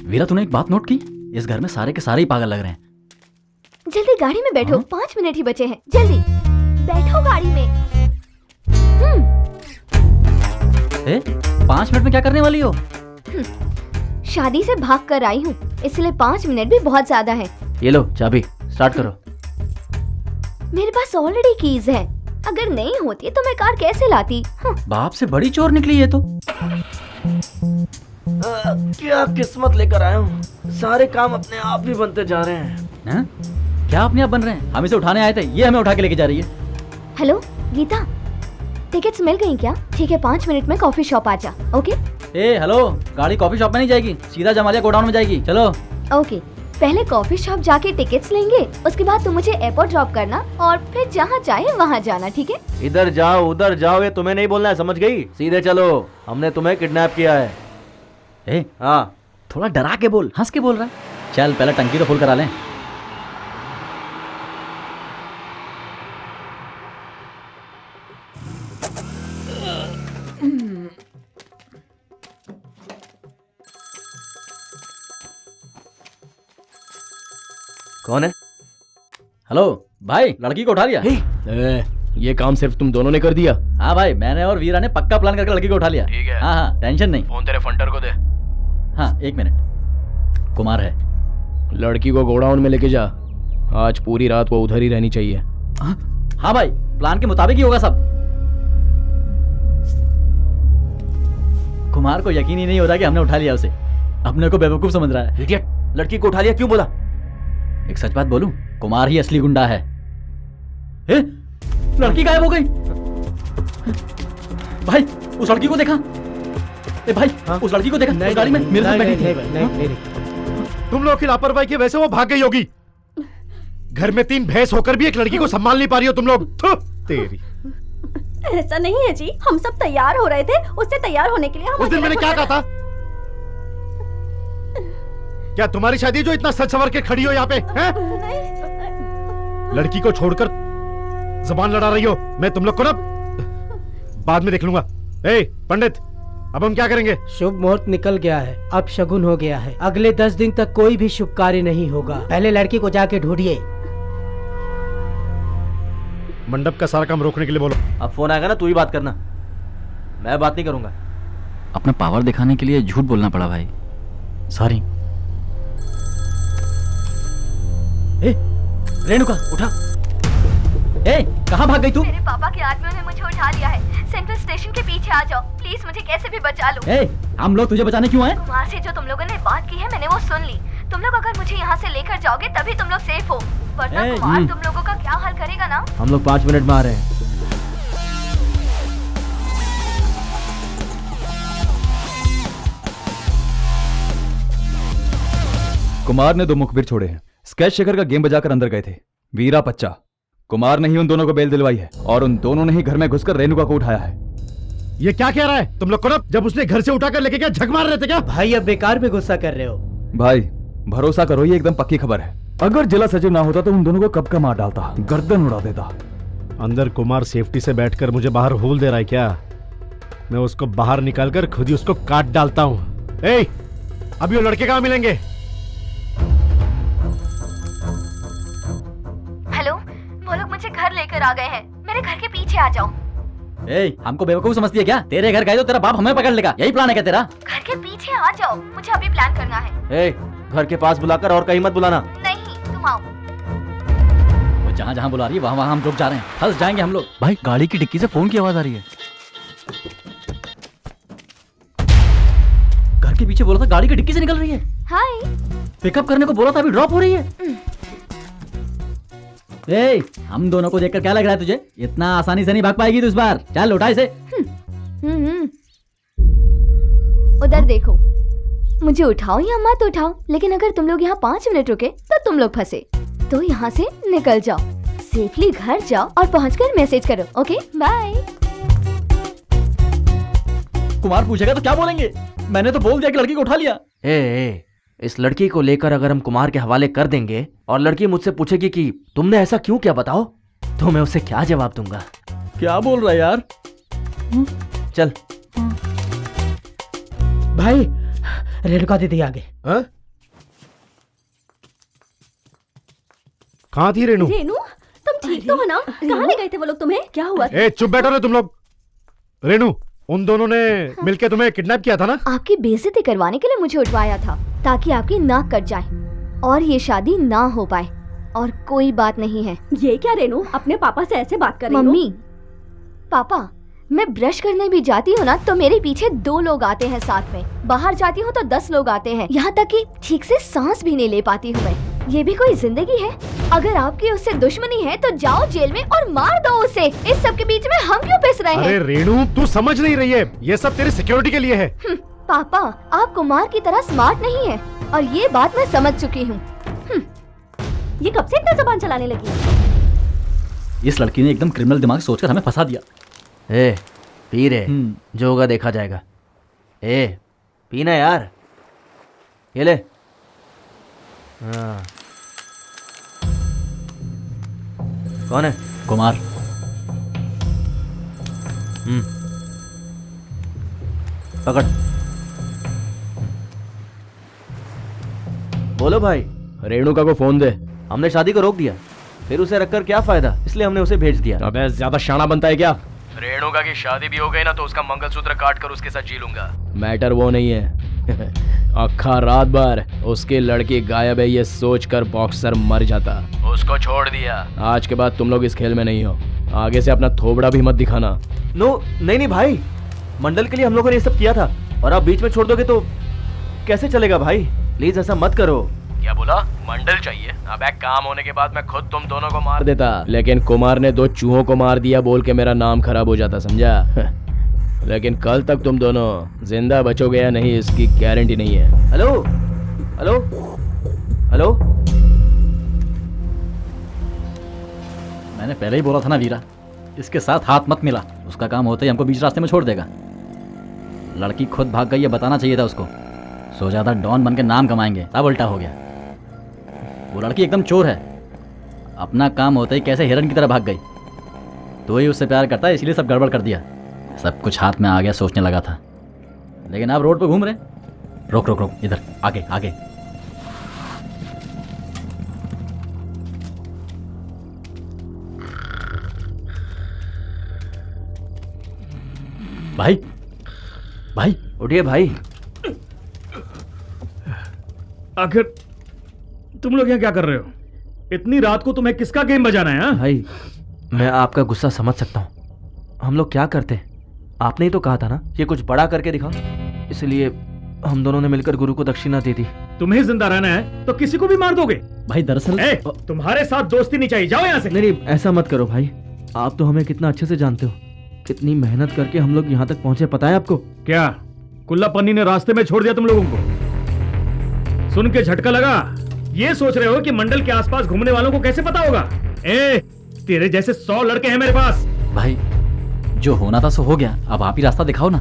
B: वीरा, तूने एक बात नोट की? इस घर में सारे के सारे ही पागल लग रहे हैं।
A: जल्दी गाड़ी में बैठो। 5 मिनट ही बचे हैं, जल्दी बैठो गाड़ी में।
B: 5 मिनट में क्या करने वाली हो?
A: शादी से भाग कर आई हूँ, इसलिए 5 मिनट भी बहुत ज्यादा है।
K: ये लो चाबी, स्टार्ट करो।
A: मेरे पास ऑलरेडी कीज है, अगर नहीं होती तो मैं कार कैसे लाती?
B: बाप से बड़ी चोर निकली ये तो।
K: क्या किस्मत लेकर आया हूँ, सारे काम अपने आप ही बनते जा रहे हैं।
B: क्या अपने आप बन रहे हैं? हम इसे उठाने आए थे, ये हमें उठा के लेके जा रही है।
A: हेलो गीता, टिकट्स मिल गई क्या? ठीक है, 5 मिनट में कॉफी शॉप आ जा। ओके।
B: हेलो, गाड़ी कॉफी शॉप में नहीं जाएगी, सीधा जमालिया गोडाउन में जाएगी। चलो।
A: ओके, पहले कॉफी शॉप जाके टिकट्स लेंगे, उसके बाद तुम मुझे एयरपोर्ट ड्रॉप करना और फिर जहाँ चाहे वहाँ जाना, ठीक है?
K: इधर जाओ उधर जाओ, ये तुम्हें नहीं बोलना है, समझ गई? सीधे चलो, हमने तुम्हें किडनैप किया है।
B: हाँ, थोड़ा डरा के बोल, हंस के बोल रहा है। चल पहले टंकी तो फुल करा लें।
K: कौन है?
B: हेलो भाई, लड़की को उठा लिया?
M: ये काम सिर्फ तुम दोनों ने कर दिया?
B: हाँ भाई, मैंने और वीरा ने पक्का प्लान करके लड़की को उठा लिया।
M: ठीक है।
B: हाँ, टेंशन नहीं।
M: फोन तेरे फंटर को दे।
B: हाँ, 1 मिनट। कुमार है।
M: लड़की को गोडाउन में लेके जा, आज पूरी रात वो उधर ही रहनी चाहिए।
B: हाँ भाई, प्लान के मुताबिक ही होगा सब। कुमार को यकीन ही नहीं हो रहा कि हमने उठा लिया उसे, अपने को बेवकूफ समझ रहा है।
K: इडियट, लड़की को उठा लिया क्यों बोला?
B: एक सच बात बोलूं, कुमार ही असली गुंडा है। लड़की गायब हो गई। भाई उस लड़की को देखा? भाई उस लड़की को देखा? उस गाड़ी में मेरे साथ बैठी थी।
J: तुम लोग की लापरवाही की वजह से वो भाग गई होगी। घर में 3 भैंस होकर भी एक लड़की को संभाल नहीं पा रही हो तुम लोग। तेरी।
S: ऐसा नहीं है जी, हम सब तैयार हो रहे थे, उससे तैयार होने के लिए हम
J: उस दिन मैंने क्या कहा था? क्या तुम्हारी शादी जो इतना सच संवर के खड़ी हो यहाँ पे हैं? लड़की को छोड़कर जबान लड़ा रही हो। मैं तुम लोग को ना बाद में देख लूंगा। ए पंडित, अब हम क्या करेंगे?
N: शुभ मुहूर्त निकल गया है, अब शगुन हो गया है। अगले 10 दिन तक कोई भी शुभ कार्य नहीं होगा। पहले लड़की को जाके ढूंढिए।
J: मंडप का सारा काम रोकने के लिए बोलो।
K: अब फोन आएगा ना, तू ही बात करना, मैं बात नहीं करूंगा।
B: अपना पावर दिखाने के लिए झूठ बोलना पड़ा भाई, सॉरी।
K: रेणुका उठा। कहाँ भाग गई तू?
A: मेरे पापा के आदमियों ने मुझे उठा लिया है। सेंट्रल स्टेशन के पीछे आ जाओ प्लीज, मुझे कैसे भी बचा लो।
B: हम लोग तुझे बचाने क्यों आए?
A: कुमार से जो तुम लोगों ने बात की है मैंने वो सुन ली। तुम लोग अगर मुझे यहाँ से लेकर जाओगे तभी तुम लोग सेफ हो, वरना कुमार तुम लोगों का क्या हाल करेगा ना।
K: हम लोग 5 मिनट में आ रहे हैं।
L: कुमार ने 2 मुखबिर छोड़े हैं। स्केच शेखर का गेम बजाकर अंदर गए थे वीरा पच्चा। कुमार ने ही उन दोनों को बेल दिलवाई है और उन दोनों ने ही घर में घुसकर रेणुका को उठाया है।
J: ये क्या कह रहा है तुम लोग को? ना जब उसने घर से उठाकर लेके गया झक मार रहे थे क्या?
N: भाई अब बेकार में गुस्सा कर रहे हो।
L: भाई भरोसा करो, ये एकदम पक्की खबर है। अगर जिला सचिव ना होता तो उन दोनों को कब का मार डालता, गर्दन उड़ा देता।
J: अंदर कुमार सेफ्टी से बैठकर मुझे बाहर होल दे रहा है क्या? मैं उसको बाहर निकालकर खुद ही उसको काट डालता हूँ। अभी वो लड़के कहाँ मिलेंगे?
A: हेलो, वो लोग मुझे घर लेकर आ गए हैं, मेरे घर के पीछे आ जाओ।
B: हमको बेवकूफ समझती है क्या? तेरे घर गए तो तेरा बाप हमें पकड़ लेगा, यही प्लान है क्या तेरा?
A: घर के पीछे आ जाओ, मुझे अभी प्लान करना है।
K: घर के पास बुलाकर और कहीं मत बुलाना।
A: नहीं, तुम आओ।
B: वो जहाँ जहाँ बुला रही है वहाँ हम रुक जा रहे हैं, फंस जाएंगे हम लोग। भाई गाड़ी की डिक्की से फोन की आवाज आ रही है। घर के पीछे बोला था गाड़ी की डिक्की से निकल रही है।
A: हाय।
B: पिकअप करने को बोला था, अभी ड्रॉप हो रही है। हम दोनों को देखकर क्या लग रहा है तुझे? इतना आसानी से नहीं भाग पाएगी तू इस बार। चल उठा इसे।
A: उधर देखो, मुझे उठाओ या मत उठाओ, लेकिन अगर तुम लोग यहाँ 5 मिनट रुके तो तुम लोग फंसे। तो यहाँ से निकल जाओ, सेफली घर जाओ और पहुँचकर मैसेज करो। Okay bye.
B: कुमार पूछेगा तो क्या बोलेंगे? मैंने तो बोल दिया कि लड़की को उठा लिया।
K: इस लड़की को लेकर अगर हम कुमार के हवाले कर देंगे और लड़की मुझसे पूछेगी कि तुमने ऐसा क्यों किया बताओ, तो मैं उसे क्या जवाब दूंगा?
B: क्या बोल रहा है यार?
K: चल
N: भाई, रेणुका दीदी आगे।
J: कहाँ थी रेणु?
S: रेणु, तुम ठीक तो हो ना? कहाँ ले गए थे वो लोग तुम्हें? क्या हुआ?
J: चुप बैठो ना तुम लोग। रेणु, उन दोनों ने मिलकर तुम्हें किडनैप किया था ना?
A: आपकी बेइज्जती करवाने के लिए मुझे उठवाया था, ताकि आपकी नाक कट जाए और ये शादी ना हो पाए। और कोई बात नहीं है।
S: ये क्या रेणु, अपने पापा से ऐसे बात कर रही हो?
A: मम्मी, पापा, मैं ब्रश करने भी जाती हूँ ना तो मेरे पीछे 2 लोग आते हैं साथ में। बाहर जाती हूँ तो 10 लोग आते हैं, यहाँ तक कि ठीक से सांस भी नहीं ले पाती हूँ मैं। ये भी कोई जिंदगी है? अगर आपकी उससे दुश्मनी है तो जाओ जेल में और मार दो उसे। इस सब के बीच में हम क्यों पिस रहे हैं?
J: अरे रेणु, तू समझ नहीं रही है, ये सब तेरी सिक्योरिटी के लिए है।
A: पापा, आप कुमार की तरह स्मार्ट नहीं है और ये बात मैं समझ चुकी हूँ।
S: ये कब से इतना जबान चलाने लगी?
B: इस लड़की ने एकदम क्रिमिनल दिमाग सोचकर हमें फंसा दिया।
K: पी रे, जो होगा देखा जाएगा। पीना यार, ये ले। कौन है?
B: कुमार।
K: पकड़। बोलो भाई।
M: रेणुका को फोन दे।
K: हमने शादी को रोक दिया, फिर उसे रखकर क्या फायदा, इसलिए हमने उसे भेज दिया।
M: अबे ज्यादा शाना बनता है क्या? रेणुका की शादी भी हो गई ना तो उसका मंगलसूत्र काट कर उसके साथ जी लूंगा। मैटर वो नहीं है। अक्खा रात भर उसकी लड़की गायब है ये सोचकर बॉक्सर मर जाता, उसको छोड़ दिया। आज के बाद तुम लोग इस खेल में नहीं हो, आगे से अपना थोबड़ा भी मत दिखाना।
K: नहीं भाई, मंडल के लिए हम लोगों ने ये सब किया था और आप बीच में छोड़ दोगे तो कैसे चलेगा भाई? प्लीज ऐसा मत करो।
M: क्या बोला? मंडल चाहिए? अबे काम होने के बाद मैं खुद तुम दोनों को मार देता, लेकिन कुमार ने 2 चूहों को मार दिया बोल के मेरा नाम खराब हो जाता, समझा? लेकिन कल तक तुम दोनों जिंदा बचोगे या नहीं इसकी गारंटी नहीं है।
K: हेलो हेलो हेलो,
B: मैंने पहले ही बोला था ना वीरा, इसके साथ हाथ मत मिला। उसका काम होते ही हमको बीच रास्ते में छोड़ देगा। लड़की खुद भाग गई, ये बताना चाहिए था उसको। सोचा था डॉन बन के नाम कमाएंगे, तब उल्टा हो गया। वो लड़की एकदम चोर है, अपना काम होते ही कैसे हिरन की तरह भाग गई। तो ही उससे प्यार करता है, इसलिए सब गड़बड़ कर दिया। सब कुछ हाथ में आ गया, सोचने लगा था लेकिन आप रोड पे घूम रहे हैं। रोक रोक रोक, इधर आगे आगे। भाई भाई
K: उठिए भाई।
E: आखिर तुम लोग यहाँ क्या कर रहे हो? इतनी रात को तुम्हें किसका गेम बजाना है?
K: भाई मैं आपका गुस्सा समझ सकता हूँ। हम लोग क्या करते हैं, आपने ही तो कहा था ना ये कुछ बड़ा करके दिखाओ, इसलिए हम दोनों ने मिलकर गुरु को दक्षिणा दे दी।
E: तुम्हें जिंदा रहना है तो किसी को भी मार दोगे?
B: भाई दरअसल
E: तुम्हारे साथ दोस्ती नहीं चाहिए, जाओ यहाँ से।
K: नहीं ऐसा मत करो भाई, आप तो हमें कितना अच्छे से जानते हो, कितनी मेहनत करके हम लोग यहाँ तक पहुंचे, पता है आपको?
E: क्या कुल्ला पन्नी ने रास्ते में छोड़ दिया तुम लोगों को? सुन के झटका लगा? ये सोच रहे हो कि मंडल के आसपास घूमने वालों को कैसे पता होगा? तेरे जैसे 100 लड़के हैं मेरे पास।
B: भाई जो होना था सो हो गया, अब आप ही रास्ता दिखाओ ना।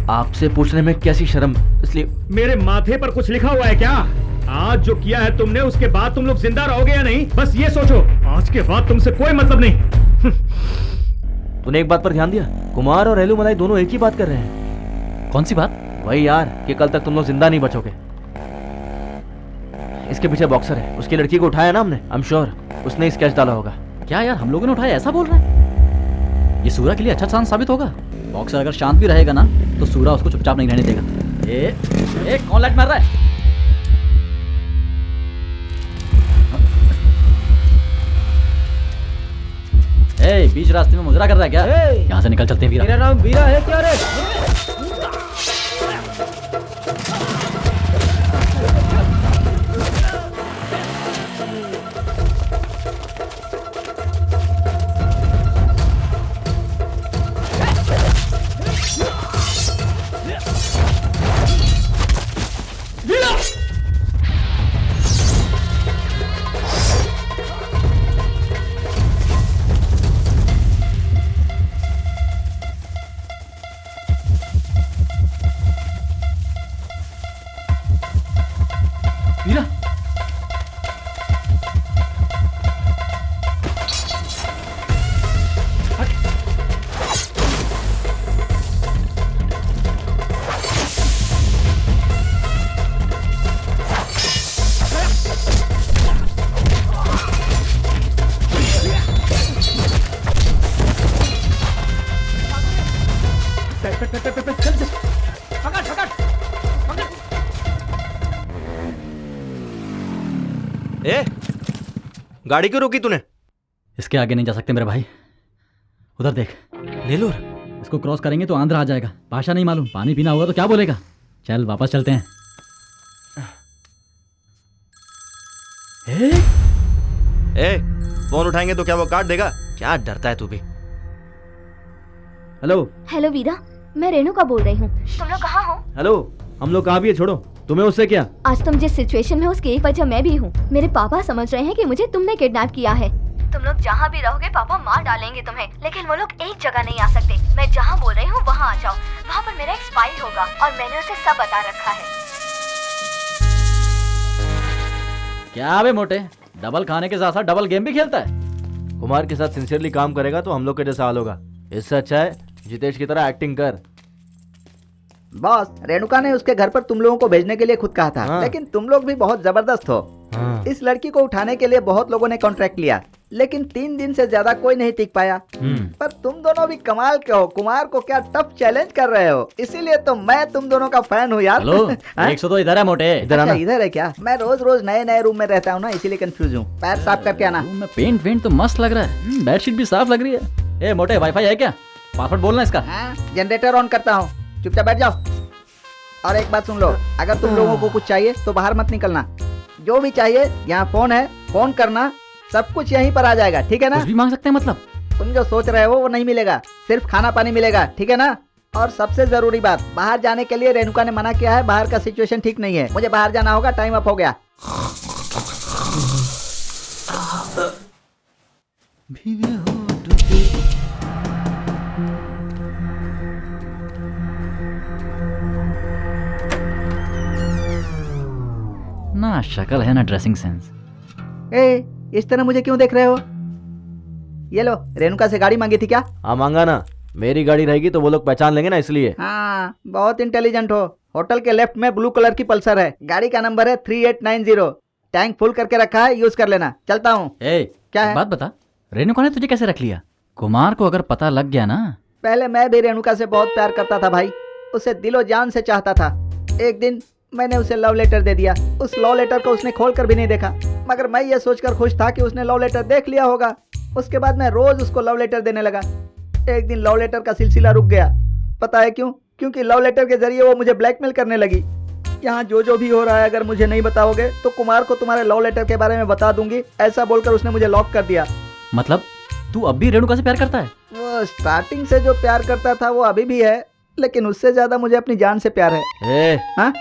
K: आपसे पूछने में कैसी शर्म, इसलिए।
E: मेरे माथे पर कुछ लिखा हुआ है क्या? आज जो किया है तुमने, उसके बाद तुम लोग जिंदा रहोगे या नहीं, बस ये सोचो। आज के बाद तुमसे कोई मतलब नहीं।
K: तूने एक बात पर ध्यान दिया? कुमार और एलूमलाई दोनों एक ही बात कर रहे हैं।
B: कौन सी बात?
K: वही यार कि कल तक तुम लोग जिंदा नहीं बचोगे। इसके पीछे बॉक्सर है, उसकी लड़की को उठाया ना हमने, आई एम श्योर उसने ही स्केच डाला होगा।
B: क्या यार हम लोगों ने उठाया, ऐसा बोल रहा है? ये सूरा के लिए अच्छा चांस साबित होगा। बॉक्सर अगर शांत भी रहेगा ना तो सूरा उसको चुपचाप नहीं रहने देगा। कौन लाइट मार रहा है? बीच रास्ते में मुजरा कर रहा है क्या? यहाँ से निकल चलते हैं वीरा।
H: मेरा नाम वीरा है क्या रे?
R: गाड़ी क्यों रोकी तूने?
B: इसके आगे नहीं जा सकते मेरे भाई। उधर देख
R: नेलोर,
B: इसको क्रॉस करेंगे तो आंध्र आ जाएगा। भाषा नहीं मालूम, पानी पीना होगा तो क्या बोलेगा। चल वापस चलते हैं।
R: फोन उठाएंगे तो क्या वो काट देगा? क्या डरता है तू भी?
K: हेलो
A: हेलो वीरा, मैं रेणुका बोल रही हूँ। तुम लोग कहाँ हो?
K: हेलो, हम लोग कहाँ भी है, छोड़ो। तुम्हें उससे क्या?
A: आज तुम जिस सिचुएशन में हो उसकी एक वजह मैं भी हूँ। मेरे पापा समझ रहे हैं कि मुझे तुमने किडनैप किया है। तुम लोग जहाँ भी रहोगे पापा मार डालेंगे तुम्हें, लेकिन वो लोग एक जगह नहीं आ सकते। मैं जहाँ बोल रही हूँ वहाँ आ जाओ। वहाँ पर मेरा एक स्पाई होगा और मैंने उसे सब बता रखा है।
B: क्या बे मोटे, डबल खाने के साथ साथ डबल गेम भी खेलता है?
K: कुमार के साथ सिंसियरली काम करेगा तो हम लोग के जैसा हाल होगा। इससे अच्छा है जितेश की तरह एक्टिंग कर।
Q: बॉस, रेणुका ने उसके घर पर तुम लोगों को भेजने के लिए खुद कहा था। लेकिन तुम लोग भी बहुत जबरदस्त हो। इस लड़की को उठाने के लिए बहुत लोगों ने कॉन्ट्रैक्ट लिया, लेकिन 3 दिन से ज्यादा कोई नहीं टिक पाया। पर तुम दोनों भी कमाल के हो। कुमार को क्या टफ चैलेंज कर रहे हो, इसीलिए तो मैं तुम दोनों का फैन हूँ यार।
B: हेलो, 100 तो इधर है मोटे।
Q: अच्छा, इधर है क्या? मैं रोज रोज नए नए रूम में रहता हूँ ना, इसीलिए कंफ्यूज हूँ। पैर साफ करके आना।
B: पेंट तो मस्त लग रहा है, बेडशीट भी साफ लग रही है। मोटे, वाईफाई है क्या? पासवर्ड बोलना इसका।
Q: जनरेटर ऑन करता हूँ, चुपचाप बैठ जाओ। और एक बात सुन लो, अगर तुम लोगों को कुछ चाहिए तो बाहर मत निकलना। जो भी चाहिए यहाँ फोन है, फोन करना, सब कुछ यहीं पर आ जाएगा, ठीक है ना?
B: कुछ भी मांग सकते हैं मतलब?
Q: तुम जो सोच रहे हो वो नहीं मिलेगा, सिर्फ खाना पानी मिलेगा, ठीक है ना? और सबसे जरूरी बात, बाहर जाने के लिए रेणुका ने मना किया है। बाहर का सिचुएशन ठीक नहीं है, मुझे बाहर जाना होगा, टाइम अप हो गया।
B: ना शक्ल है ना ड्रेसिंग सेंस।
Q: इस तरह मुझे क्यों देख रहे हो? ये लो, रेणुका से गाड़ी मांगी थी क्या?
K: हाँ मांगा ना, मेरी गाड़ी रहेगी तो वो लोग पहचान लेंगे ना, इसलिए।
Q: हाँ, बहुत इंटेलिजेंट हो। होटल के लेफ्ट में ब्लू कलर की पल्सर है, गाड़ी का नंबर है 3890। टैंक फुल करके रखा है, यूज कर लेना। चलता हूँ।
B: क्या है? बात बता, रेणुका ने तुझे कैसे रख लिया? कुमार को अगर पता लग गया ना।
Q: पहले मैं भी रेणुका से बहुत प्यार करता था भाई, उसे दिलो जान से चाहता था। एक दिन मैंने उसे लव लेटर दे दिया। उस लव लेटर को उसने खोलकर भी नहीं देखा, मगर मैं ये सोचकर खुश था कि उसने लव लेटर देख लिया होगा। उसके बाद मैं रोज उसको लव लेटर देने लगा। एक दिन लव लेटर का सिलसिला रुक गया। पता है क्यों? क्योंकि लव लेटर के जरिए वो मुझे ब्लैकमेल करने लगी। यहाँ जो भी हो रहा है, अगर मुझे नहीं बताओगे तो कुमार को तुम्हारे लव लेटर के बारे में बता दूंगी, ऐसा बोलकर उसने मुझे लॉक कर दिया।
B: मतलब तू अब भी रेणुका से प्यार करता है?
Q: वो स्टार्टिंग से जो प्यार करता था वो अभी भी है, लेकिन उससे ज्यादा मुझे अपनी जान से प्यार है।
K: हाँ?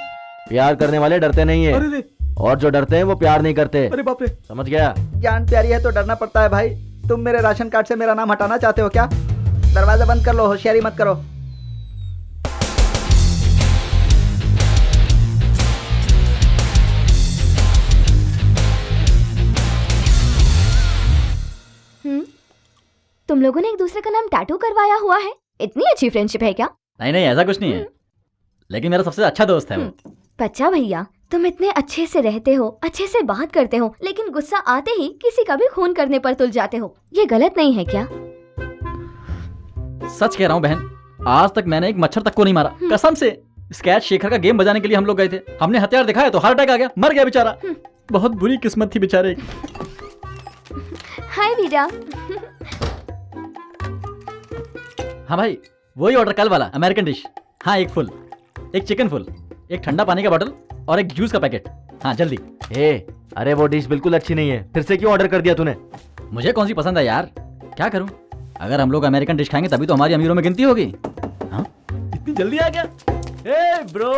K: प्यार करने वाले डरते नहीं है, और जो डरते हैं वो प्यार नहीं करते।
H: अरे बाप रे,
K: समझ गया?
Q: जान प्यारी है तो डरना पड़ता है भाई। तुम मेरे राशन कार्ड से मेरा नाम हटाना चाहते हो क्या? दरवाजा बंद कर लो, होशियारी मत करो।
A: तुम लोगों ने एक दूसरे का नाम टैटू करवाया हुआ है? इतनी अच्छी फ्रेंडशिप है क्या?
B: नहीं नहीं, ऐसा कुछ नहीं है, लेकिन मेरा सबसे अच्छा दोस्त है वो।
A: बच्चा भैया, तुम इतने अच्छे से रहते हो, अच्छे से बात करते हो, लेकिन गुस्सा आते ही किसी का भी खून करने पर तुल जाते हो। ये गलत नहीं है क्या?
B: सच कह रहा हूँ बहन, आज तक मैंने एक मच्छर तक को नहीं मारा, कसम से। स्केच शेखर का गेम बजाने के लिए हम लोग गए थे, हमने हथियार दिखाया तो हार्ट अटैक आ गया, मर गया बेचारा। बहुत बुरी किस्मत थी बेचारे की।
A: हाय वीरा।
B: हाँ भाई, वही ऑर्डर कल वाला अमेरिकन डिश। हाँ, एक फुल, एक चिकन फुल, एक ठंडा पानी का बोतल और एक जूस का पैकेट। हाँ जल्दी।
K: अरे वो डिश बिल्कुल अच्छी नहीं है, फिर से क्यों ऑर्डर कर दिया तूने?
B: मुझे कौन सी पसंद है यार, क्या करूं? अगर हम लोग अमेरिकन डिश खाएंगे तभी तो हमारी अमीरों में गिनती होगी। हाँ, इतनी जल्दी आ गया? ब्रो,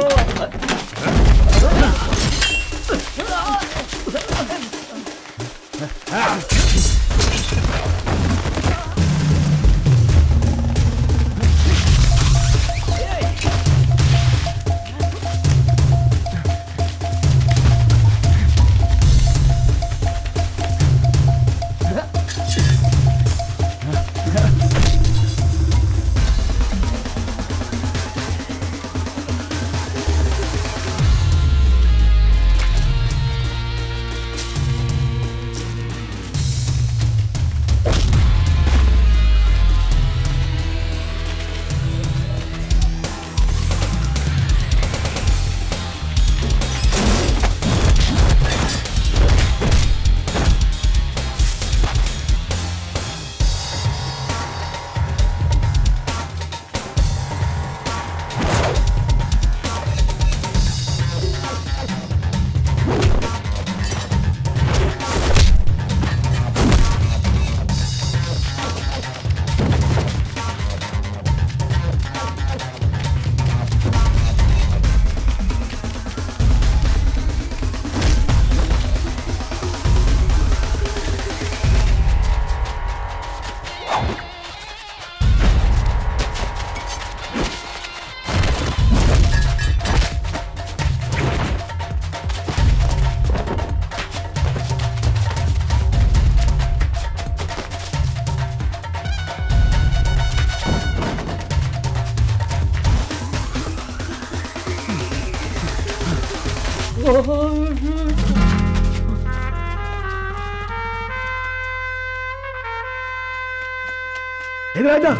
P: इधर आजा,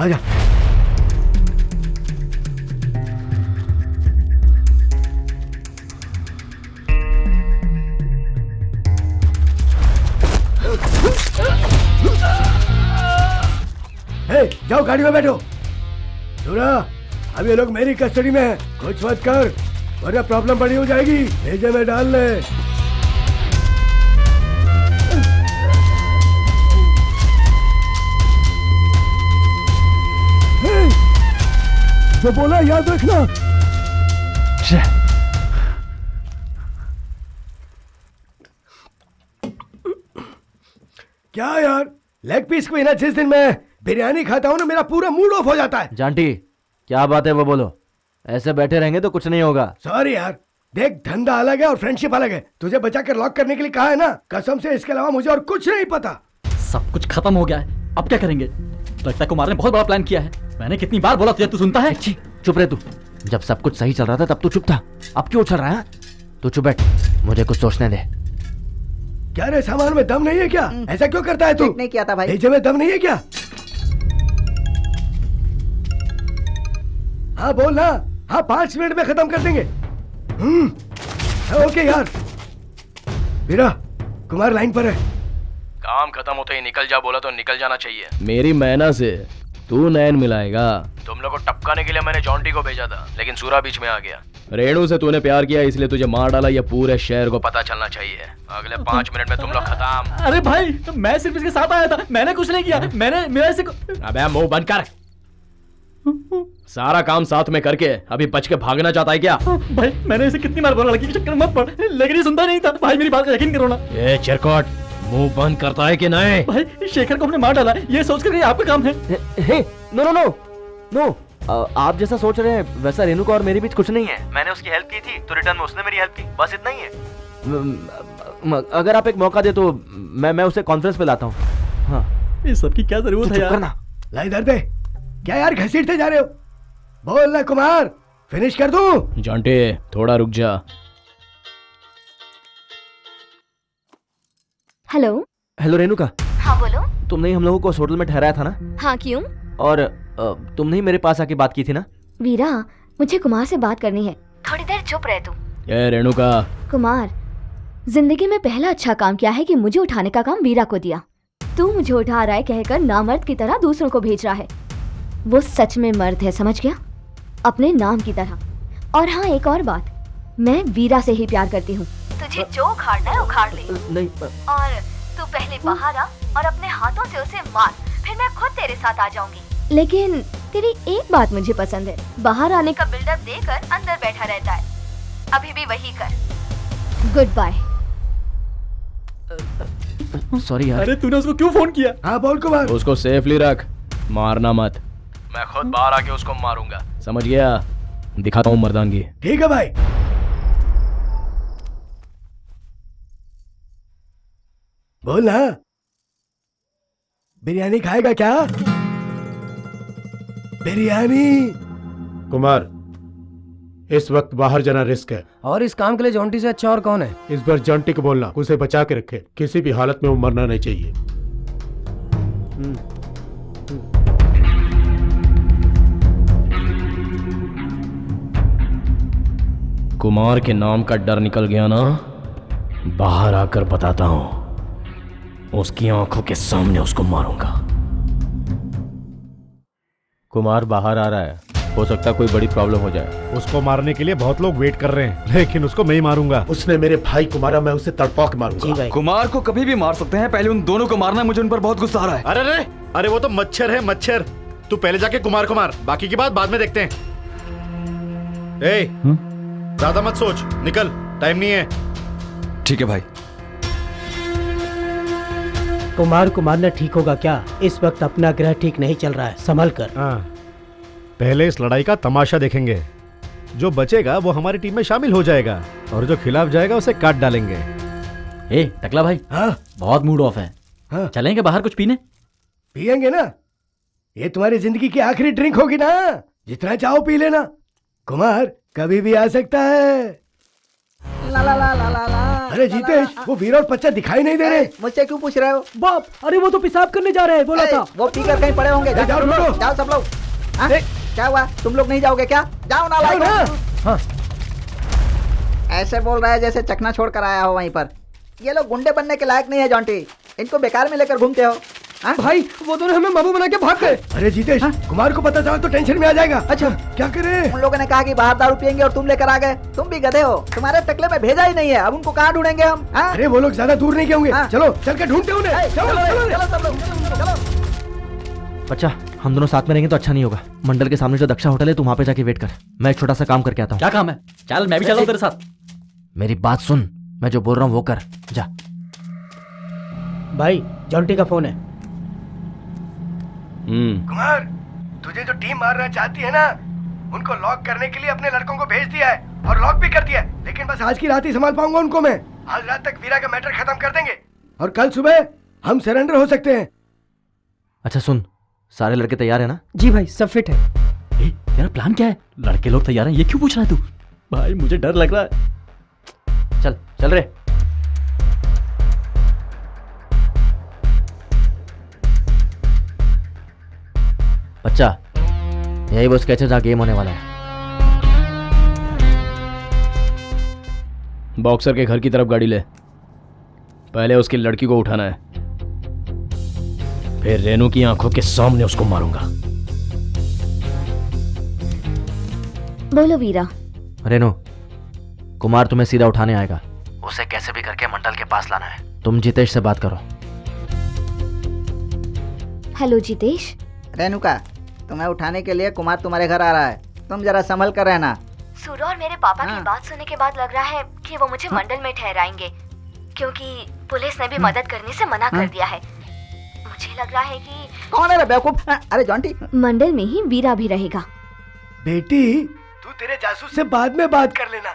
P: आजा। जाओ गाड़ी में बैठो। सुना, अभी ये लोग मेरी कस्टडी में है, कुछ मत कर वरना प्रॉब्लम बड़ी हो जाएगी। भेजे में डाल ले। जो बोला याद रखना। क्या यार, लेग पीस को बिना जिस दिन मैं बिरयानी खाता हूँ ना, मेरा पूरा मूड ऑफ हो जाता है।
K: जांटी, क्या बात है वो बोलो। ऐसे बैठे रहेंगे तो कुछ नहीं होगा।
P: सॉरी यार, देख धंधा अलग है और फ्रेंडशिप अलग है। तुझे बचा कर लॉक करने के लिए कहा है ना, कसम से इसके अलावा मुझे और कुछ नहीं पता।
B: सब कुछ खत्म हो गया है, अब क्या करेंगे? लगता है कुमार ने बहुत बड़ा प्लान किया है। मैंने कितनी बार बोला तुझे, तू सुनता है?
K: चुप रहे तू। जब सब कुछ सही चल रहा था तब तू चुप था, अब क्यों चल रहा है? तू चुप बैठ, मुझे कुछ सोचने दे।
P: क्या रे, सामान में दम नहीं है क्या? ऐसा क्यों करता है तू?
U: चेक नहीं किया था भाई।
P: भेजे में दम नहीं है क्या? हाँ बोल ना। हाँ 5 मिनट में खत्म कर देंगे। ओके यार। वीरा, कुमार लाइन पर है।
M: काम खत्म होते ही निकल जा बोला तो निकल जाना चाहिए। मेरी मैना से तू नैन मिलाएगा? तुम लोग को टपकाने के लिए मैंने जॉन्टी को भेजा था, लेकिन सूरा बीच में आ गया। रेणु से तूने प्यार किया इसलिए तुझे मार डाला, ये पूरे शहर को पता चलना चाहिए। अगले 5 मिनट में तुम लोग खत्म।
B: अरे भाई, मैं सिर्फ इसके साथ आया था, मैंने कुछ नहीं किया। मैंने मेरा इसे
M: अबे मुंह बंद कर। सारा काम साथ में करके अभी बच के भागना चाहता है क्या?
B: भाई मैंने इसे कितनी बार बोला लड़की के चक्कर में मत पड़, लेकिन ये सुनता नहीं था। भाई मेरी बात का यकीन करो ना।
M: ये चिरकोट मुंह बंद करता है कि नहीं?
B: भाई शेखर को हमने मार डाला, ये सोच कर आपका काम है।
K: नो नो नो नो, आप जैसा सोच रहे हैं वैसा रेणु का और मेरे बीच कुछ नहीं है।
R: मैंने उसकी हेल्प की थी तो रिटर्न में उसने मेरी हेल्प की, बस इतना ही है।
K: अगर आप एक मौका दे तो मैं उसे कॉन्फ्रेंस पे लाता हूँ। हाँ,
B: ये सब की क्या जरूरत है यार?
P: ला इधर दे। क्या यार घसीटते जा रहे हो? बोल ना कुमार, फिनिश कर दूं?
M: जॉन्टी थोड़ा रुक जा।
A: हेलो।
K: हेलो रेणुका।
A: हाँ बोलो।
K: तुमने ही हम लोगों को उस होटल में ठहराया था ना?
A: हाँ क्यों?
K: और तुमने ही मेरे पास आके बात की थी ना?
A: वीरा, मुझे कुमार से बात करनी है, थोड़ी देर चुप रहे तू।
M: ये रेणुका।
A: कुमार, जिंदगी में पहला अच्छा काम किया है कि मुझे उठाने का काम वीरा को दिया। तू मुझे उठा रहा है कहकर नामर्द की तरह दूसरों को भेज रहा है। वो सच में मर्द है, समझ गया? अपने नाम की तरह। और हाँ एक और बात, मैं वीरा से ही प्यार करती हूँ। तुझे जो उखाड़ना है उखाड़ ले।
K: नहीं।
A: और तू पहले बाहर आ और अपने हाथों से उसे मार, फिर मैं खुद तेरे साथ आ जाऊंगी। लेकिन तेरी एक बात मुझे पसंद है, बाहर आने का बिल्डअप देकर अंदर बैठा रहता है। अभी भी वही कर। Good bye.
K: सॉरी यार।
B: अरे तूने उसको क्यों फोन किया?
P: हाँ बोल कुमार।
M: उसको सेफली रख, मारना मत। मैं खुद बाहर आके उसको मारूंगा, समझ गया? दिखाता हूँ मर्दानगी।
P: ठीक है भाई। बोल ना, बिरयानी खाएगा क्या? बिरयानी।
J: कुमार, इस वक्त बाहर जाना रिस्क है।
O: और इस काम के लिए जॉन्टी से अच्छा और कौन है?
J: इस बार जॉन्टी को बोलना उसे बचा के रखे, किसी भी हालत में वो मरना नहीं चाहिए।
M: कुमार के नाम का डर निकल गया ना? बाहर आकर बताता हूँ, उसकी आंखों के सामने उसको मारूंगा।
L: कुमार बाहर आ रहा है, हो सकता है कोई बड़ी प्रॉब्लम हो जाए।
J: उसको मारने के लिए बहुत लोग वेट कर रहे हैं, लेकिन उसको मैं ही मारूंगा। उसने मेरे भाई को मारा, मैं उसे तड़पा के मारूंगा।
D: कुमार को कभी भी मार सकते हैं, पहले उन दोनों को मारना है। मुझे उन पर बहुत गुस्सा आ रहा है।
J: अरे अरे अरे, वो तो मच्छर है मच्छर। तू पहले जाके कुमार को मार, बाकी की बात बाद में देखते हैं। ज्यादा मत सोच, निकल, टाइम नहीं है।
D: ठीक है भाई।
N: कुमार को मारना ठीक होगा क्या? इस वक्त अपना ग्रह ठीक नहीं चल रहा है, संभल कर।
J: पहले इस लड़ाई का तमाशा देखेंगे। जो बचेगा वो हमारी टीम में शामिल हो जाएगा और जो खिलाफ जाएगा उसे काट डालेंगे।
B: ए टकला भाई।
P: हाँ?
B: बहुत मूड ऑफ है।
P: हाँ?
B: चलेंगे बाहर कुछ पीने?
P: पियेंगे ना, ये तुम्हारी जिंदगी की आखिरी ड्रिंक होगी ना, जितना चाहो पी लेना। कुमार कभी भी आ सकता है।
U: ला ला ला ला ला ला।
P: अरे जीतेश, वो वीरा और पच्चा दिखाई नहीं दे रहे।
U: मुझसे क्यों पूछ रहे हो?
H: बाप, अरे वो तो पेशाब करने जा रहे हैं, बोला था।
U: वो पी कर कहीं पड़े होंगे। जाओ सब लोग। क्या हुआ, तुम लोग नहीं जाओगे क्या? जाओ ना लाओ। ऐसे बोल रहा है जैसे चकना छोड़ कर आया हो वहीं पर। ये लोग गुंडे बनने के लायक नहीं है जॉन्टी, इनको बेकार में लेकर घूमते हो।
H: भाई वो दोनों हमें बाबू बना के भाग गए।
P: अरे जीतेश, कुमार को पता चला तो टेंशन में आ जाएगा।
U: अच्छा
P: क्या करें?
U: उन लोगों ने कहा कि बाहर दारू पियेंगे और तुम लेकर आ गए। तुम भी गधे हो, तुम्हारे टकले में भेजा ही नहीं है, अब उनको कहाँ ढूंढेंगे हम?
P: अरे वो लोग ज्यादा दूर नहीं गए होंगे, चलो चल के ढूंढते उन्हें।
U: चलो सब लोग चलो।
K: बच्चा, हम दोनों साथ में रहेंगे तो अच्छा नहीं होगा। मंडल के सामने जो दक्षा होटल है, तू वहां पे जाके वेट कर, मैं एक छोटा सा काम करके आता हूँ।
B: क्या काम है? चल मैं भी चल रहा हूँ तेरे साथ।
K: मेरी बात सुन, मैं जो बोल रहा हूँ वो कर, जा।
N: भाई जॉन्टी का फोन है।
P: कुमार, तुझे जो टीम मारना चाहती है ना, उनको लॉक करने के लिए अपने लड़कों को भेज दिया है और लॉक भी कर दिया है। लेकिन बस आज की रात ही संभाल पाऊंगा उनको मैं। आज रात तक वीरा का मैटर खत्म कर देंगे और कल सुबह हम सरेंडर हो सकते हैं।
K: अच्छा सुन, सारे लड़के तैयार है ना?
N: जी भाई, सब फिट है।
B: तेरा प्लान क्या है? लड़के लोग तैयार हैं, ये क्यों पूछ रहा है तू? भाई मुझे डर लग रहा है।
K: चल चल रे। बच्चा, यही वो स्केच है जहाँ गेम होने वाला है।
M: बॉक्सर के घर की तरफ गाड़ी ले। पहले उसकी लड़की को उठाना है, फिर रेनू की आंखों के सामने उसको मारूंगा।
A: बोलो वीरा।
K: रेनू, कुमार तुम्हें सीधा उठाने आएगा। उसे कैसे भी करके मंडल के पास लाना है। तुम जितेश से बात करो।
A: हेलो जितेश।
U: रेणुका, तुम्हें उठाने के लिए कुमार तुम्हारे घर आ रहा है, तुम जरा संभल कर रहना।
A: सूरा और मेरे पापा की बात सुनने के बाद लग रहा है कि वो मुझे मंडल में ठहराएंगे, क्योंकि पुलिस ने भी मदद करने से मना कर दिया है। मुझे लग रहा है कि
U: कौन है रे बेवकूफ? अरे जॉन्टी,
A: मंडल में ही वीरा भी रहेगा।
P: बेटी, तू तेरे जासूस से बाद में बात कर लेना।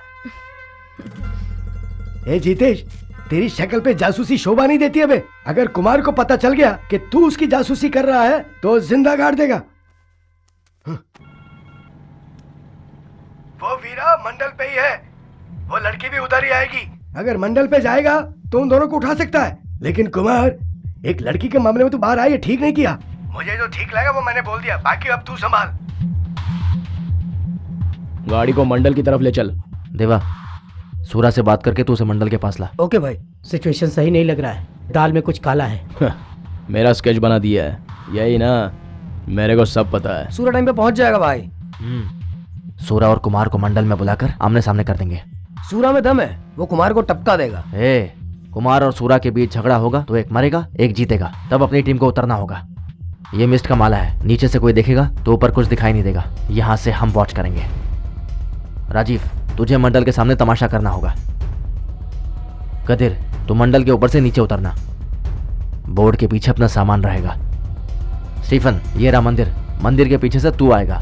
P: ए जीतेश, तेरी शक्ल पे जासूसी शोभा नहीं देती है बे। अगर कुमार को पता चल गया कि तू उसकी जासूसी कर रहा है तो जिंदा गाड़ देगा। वो वीरा मंडल पे ही है, वो लड़की भी उधर ही आएगी। अगर मंडल पे जाएगा तो उन दोनों को उठा सकता है, लेकिन कुमार, एक लड़की के मामले में तू बाहर आई, ठीक नहीं किया। मुझे जो ठीक लगा वो मैंने बोल दिया, बाकी अब तू संभाल।
M: गाड़ी को मंडल की तरफ ले चल।
K: देवा, सूरा से बात करके तू उसे मंडल के पास ला।
N: ओके भाई। सिचुएशन सही नहीं लग रहा है, दाल में कुछ काला है।
M: मेरा स्केच बना दिया है, यही ना? मेरे को सब पता है।
O: सूरा टाइम पे पहुंच जाएगा भाई।
K: सूरा और कुमार को मंडल में बुलाकर आमने सामने कर देंगे।
O: सूरा में दम है, वो कुमार को टपका देगा।
K: कुमार और सूरा के बीच झगड़ा होगा तो एक मरेगा एक जीतेगा, तब अपनी टीम को उतरना होगा। ये मिस्ट का माला है, नीचे से कोई देखेगा तो ऊपर कुछ दिखाई नहीं देगा। यहाँ से हम वॉच करेंगे। राजीव, तुझे मंडल के सामने तमाशा करना होगा। कदिर, तू मंडल के ऊपर से नीचे उतरना। बोर्ड के पीछे अपना सामान रहेगा। स्टीफन, ये रहा मंदिर, मंदिर के पीछे से तू आएगा।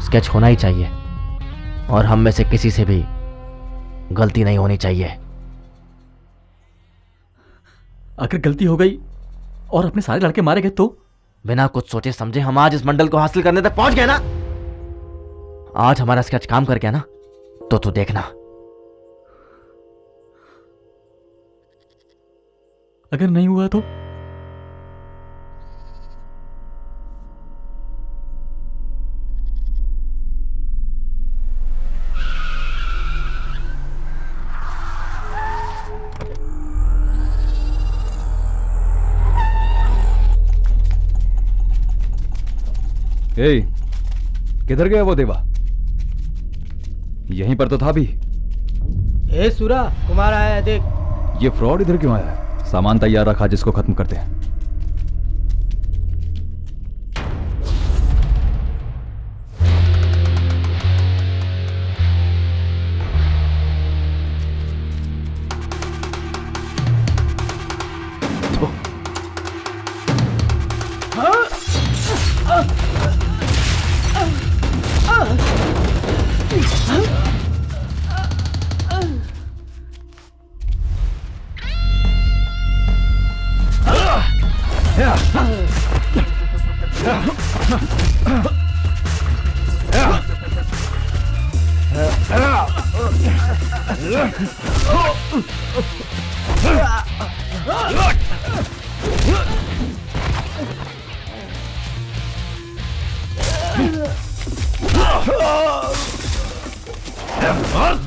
K: स्केच होना ही चाहिए और हम में से किसी से भी गलती नहीं होनी चाहिए।
B: अगर गलती हो गई और अपने सारे लड़के मारे गए तो?
K: बिना कुछ सोचे समझे हम आज इस मंडल को हासिल करने तक पहुंच गए ना। आज हमारा स्केच काम कर गया ना, तो तू देखना।
B: अगर नहीं हुआ तो?
L: ए, किधर गया वो देवा? यहीं पर तो था भी।
H: ए सूरा, कुमार आया है, देख।
L: ये फ्रॉड इधर क्यों आया है? सामान तैयार रखा, जिसको खत्म करते हैं।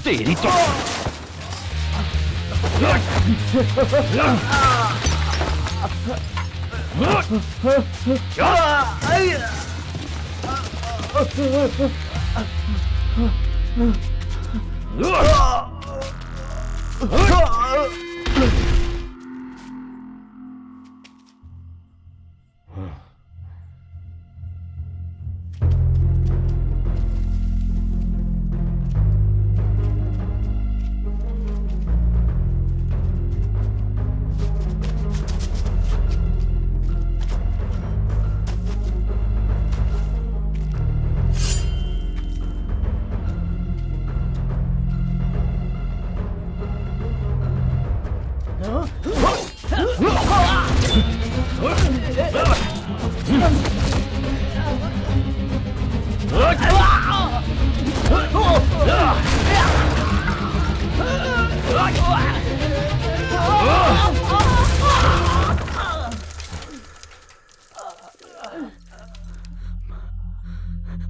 E: तेरी तो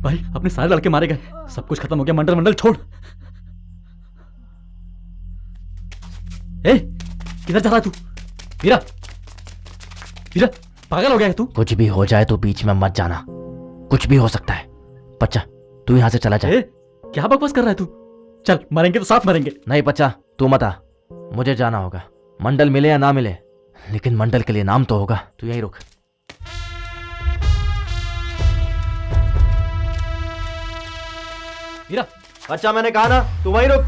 B: भाई अपने सारे लड़के मारे गए, सब कुछ खत्म हो गया। मंडल मंडल छोड़। ए, किधर जा रहा है तू? वीरा, वीरा, पागल हो गया है तू?
K: कुछ भी हो जाए तो बीच में मत जाना, कुछ भी हो सकता है। बच्चा तू यहाँ से चला जा।
B: क्या बकवास कर रहा है तू? चल, मरेंगे तो साथ मरेंगे।
K: नहीं बच्चा, तू मत आ, मुझे जाना होगा। मंडल मिले या ना मिले, लेकिन मंडल के लिए नाम तो होगा। तू यहीं रुक।
C: वीरा, अच्छा मैंने कहा ना, तू वहीं रुक।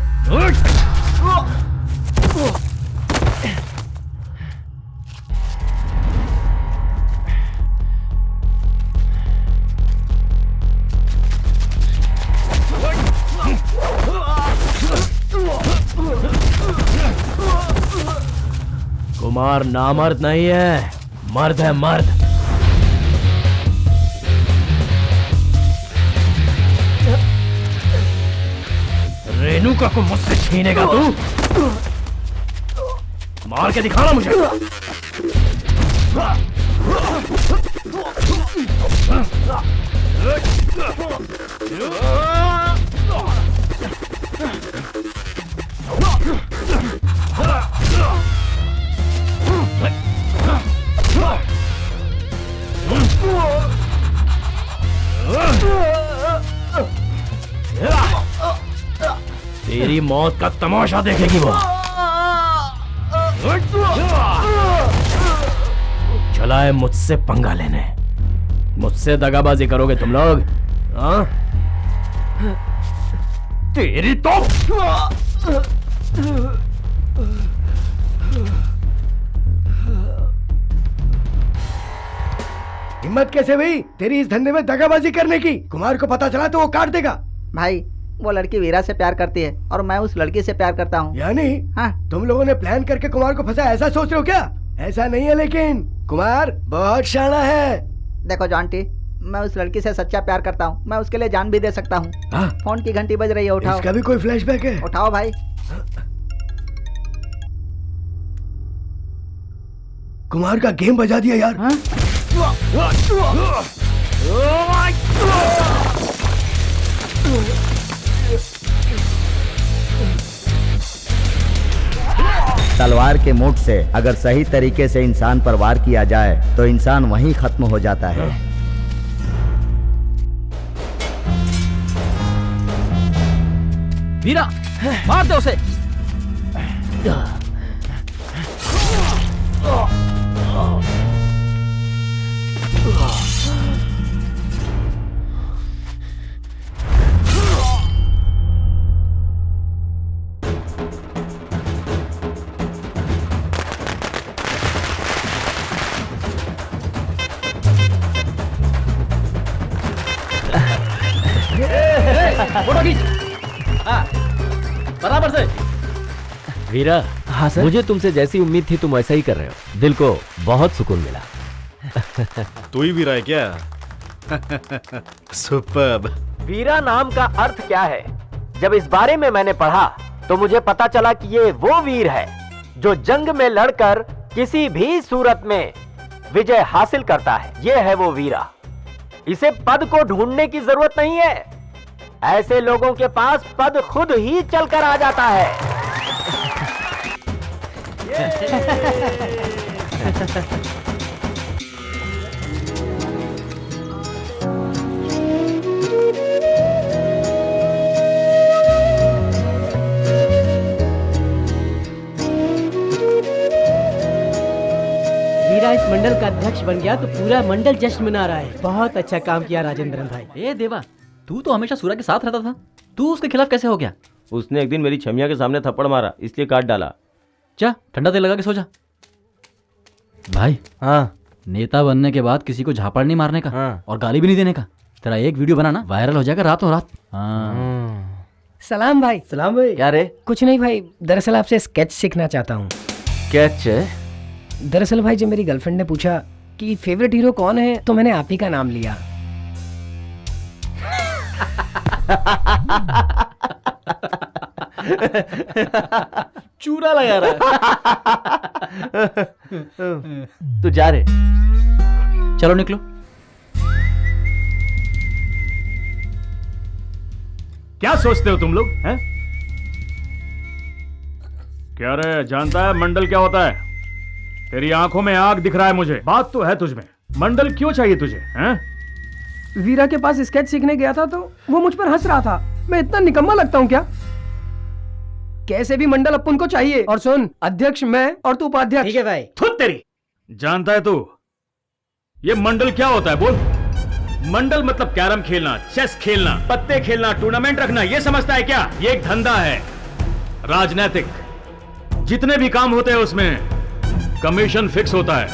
M: कुमार नामर्द नहीं है, मर्द है मर्द। रेणुका को मुझसे छीनेगा तू? मार के दिखाना मुझे। तेरी मौत का तमाशा देखेगी वो। चला है मुझसे पंगा लेने, मुझसे दगाबाजी करोगे तुम लोग? हाँ? तेरी तो
P: हिम्मत कैसे हुई तेरी इस धंधे में दगाबाजी करने की? कुमार को पता चला तो वो काट देगा।
U: भाई वो लड़की वीरा से प्यार करती है और मैं उस लड़की से प्यार करता हूँ।
P: यानी तुम लोगों ने प्लान करके कुमार को फंसा, ऐसा सोच रहे हो क्या? ऐसा नहीं है, लेकिन कुमार बहुत शाना है।
U: देखो जॉन्टी, मैं उस लड़की से सच्चा प्यार करता हूँ, मैं उसके लिए जान भी दे सकता हूँ। फोन की घंटी बज रही है, उठाओ।
P: इसका भी कोई फ्लैशबैक है?
U: उठाओ भाई।
P: कुमार का गेम बजा दिया यार।
F: तलवार के मुठ से अगर सही तरीके से इंसान पर वार किया जाए तो इंसान वहीं खत्म हो जाता है।
B: वीरा, मार दे उसे। फोटो खींच। बराबर से।
M: वीरा,
K: हाँ सर?
M: मुझे तुमसे जैसी उम्मीद थी तुम ऐसा ही कर रहे हो। दिल को बहुत सुकून मिला।
J: तू ही वीरा है क्या? सुपर्ब।
C: वीरा नाम का अर्थ क्या है? जब इस बारे में मैंने पढ़ा तो मुझे पता चला कि ये वो वीर है जो जंग में लड़कर किसी भी सूरत में विजय हासिल करता है। ये है वो वीरा। इसे पद को ढूंढने की जरूरत नहीं है, ऐसे लोगों के पास पद खुद ही चलकर आ जाता है।
N: वीरा इस मंडल का अध्यक्ष बन गया तो पूरा मंडल जश्न मना रहा है। बहुत अच्छा काम किया राजेंद्रन भाई।
B: ए देवा, तू तो हमेशा सूरा के साथ रहता था, तू उसके खिलाफ कैसे हो गया?
M: उसने एक दिन मेरी छमिया के सामने थप्पड़ मारा, इसलिए काट डाला।
B: जा ठंडा तेल लगा के सो जा। भाई,
K: हाँ,
B: नेता बनने के बाद किसी को झापड़ नहीं मारने का और गाली भी नहीं देने का। तेरा एक वीडियो बनाना वायरल हो जाएगा रातों रात।
O: सलाम भाई।
H: सलाम भाई।
K: क्या रे?
O: कुछ नहीं भाई, दरअसल आपसे स्केच सीखना चाहता हूँ।
K: स्केच?
O: दरअसल भाई जब मेरी गर्लफ्रेंड ने पूछा कि फेवरेट हीरो कौन है तो मैंने आप ही का नाम लिया।
H: चूरा लगा रहा
B: तू जा रे, चलो निकलो।
E: क्या सोचते हो तुम लोग हैं? क्या रे, जानता है मंडल क्या होता है? तेरी आंखों में आग दिख रहा है मुझे। बात तो है तुझमें। मंडल क्यों चाहिए तुझे हैं?
O: वीरा के पास स्केच सीखने गया था तो वो मुझ पर हंस रहा था। मैं इतना निकम्मा लगता हूँ क्या? कैसे भी मंडल अपन को चाहिए। और सुन, अध्यक्ष मैं और तू उपाध्यक्ष।
N: ठीक है भाई।
E: खुद तेरी जानता है तू ये मंडल क्या होता है? बोल। मंडल मतलब कैरम खेलना, चेस खेलना, पत्ते खेलना, टूर्नामेंट रखना, ये समझता है क्या? ये एक धंधा है, राजनैतिक। जितने भी काम होते हैं उसमें कमीशन फिक्स होता है।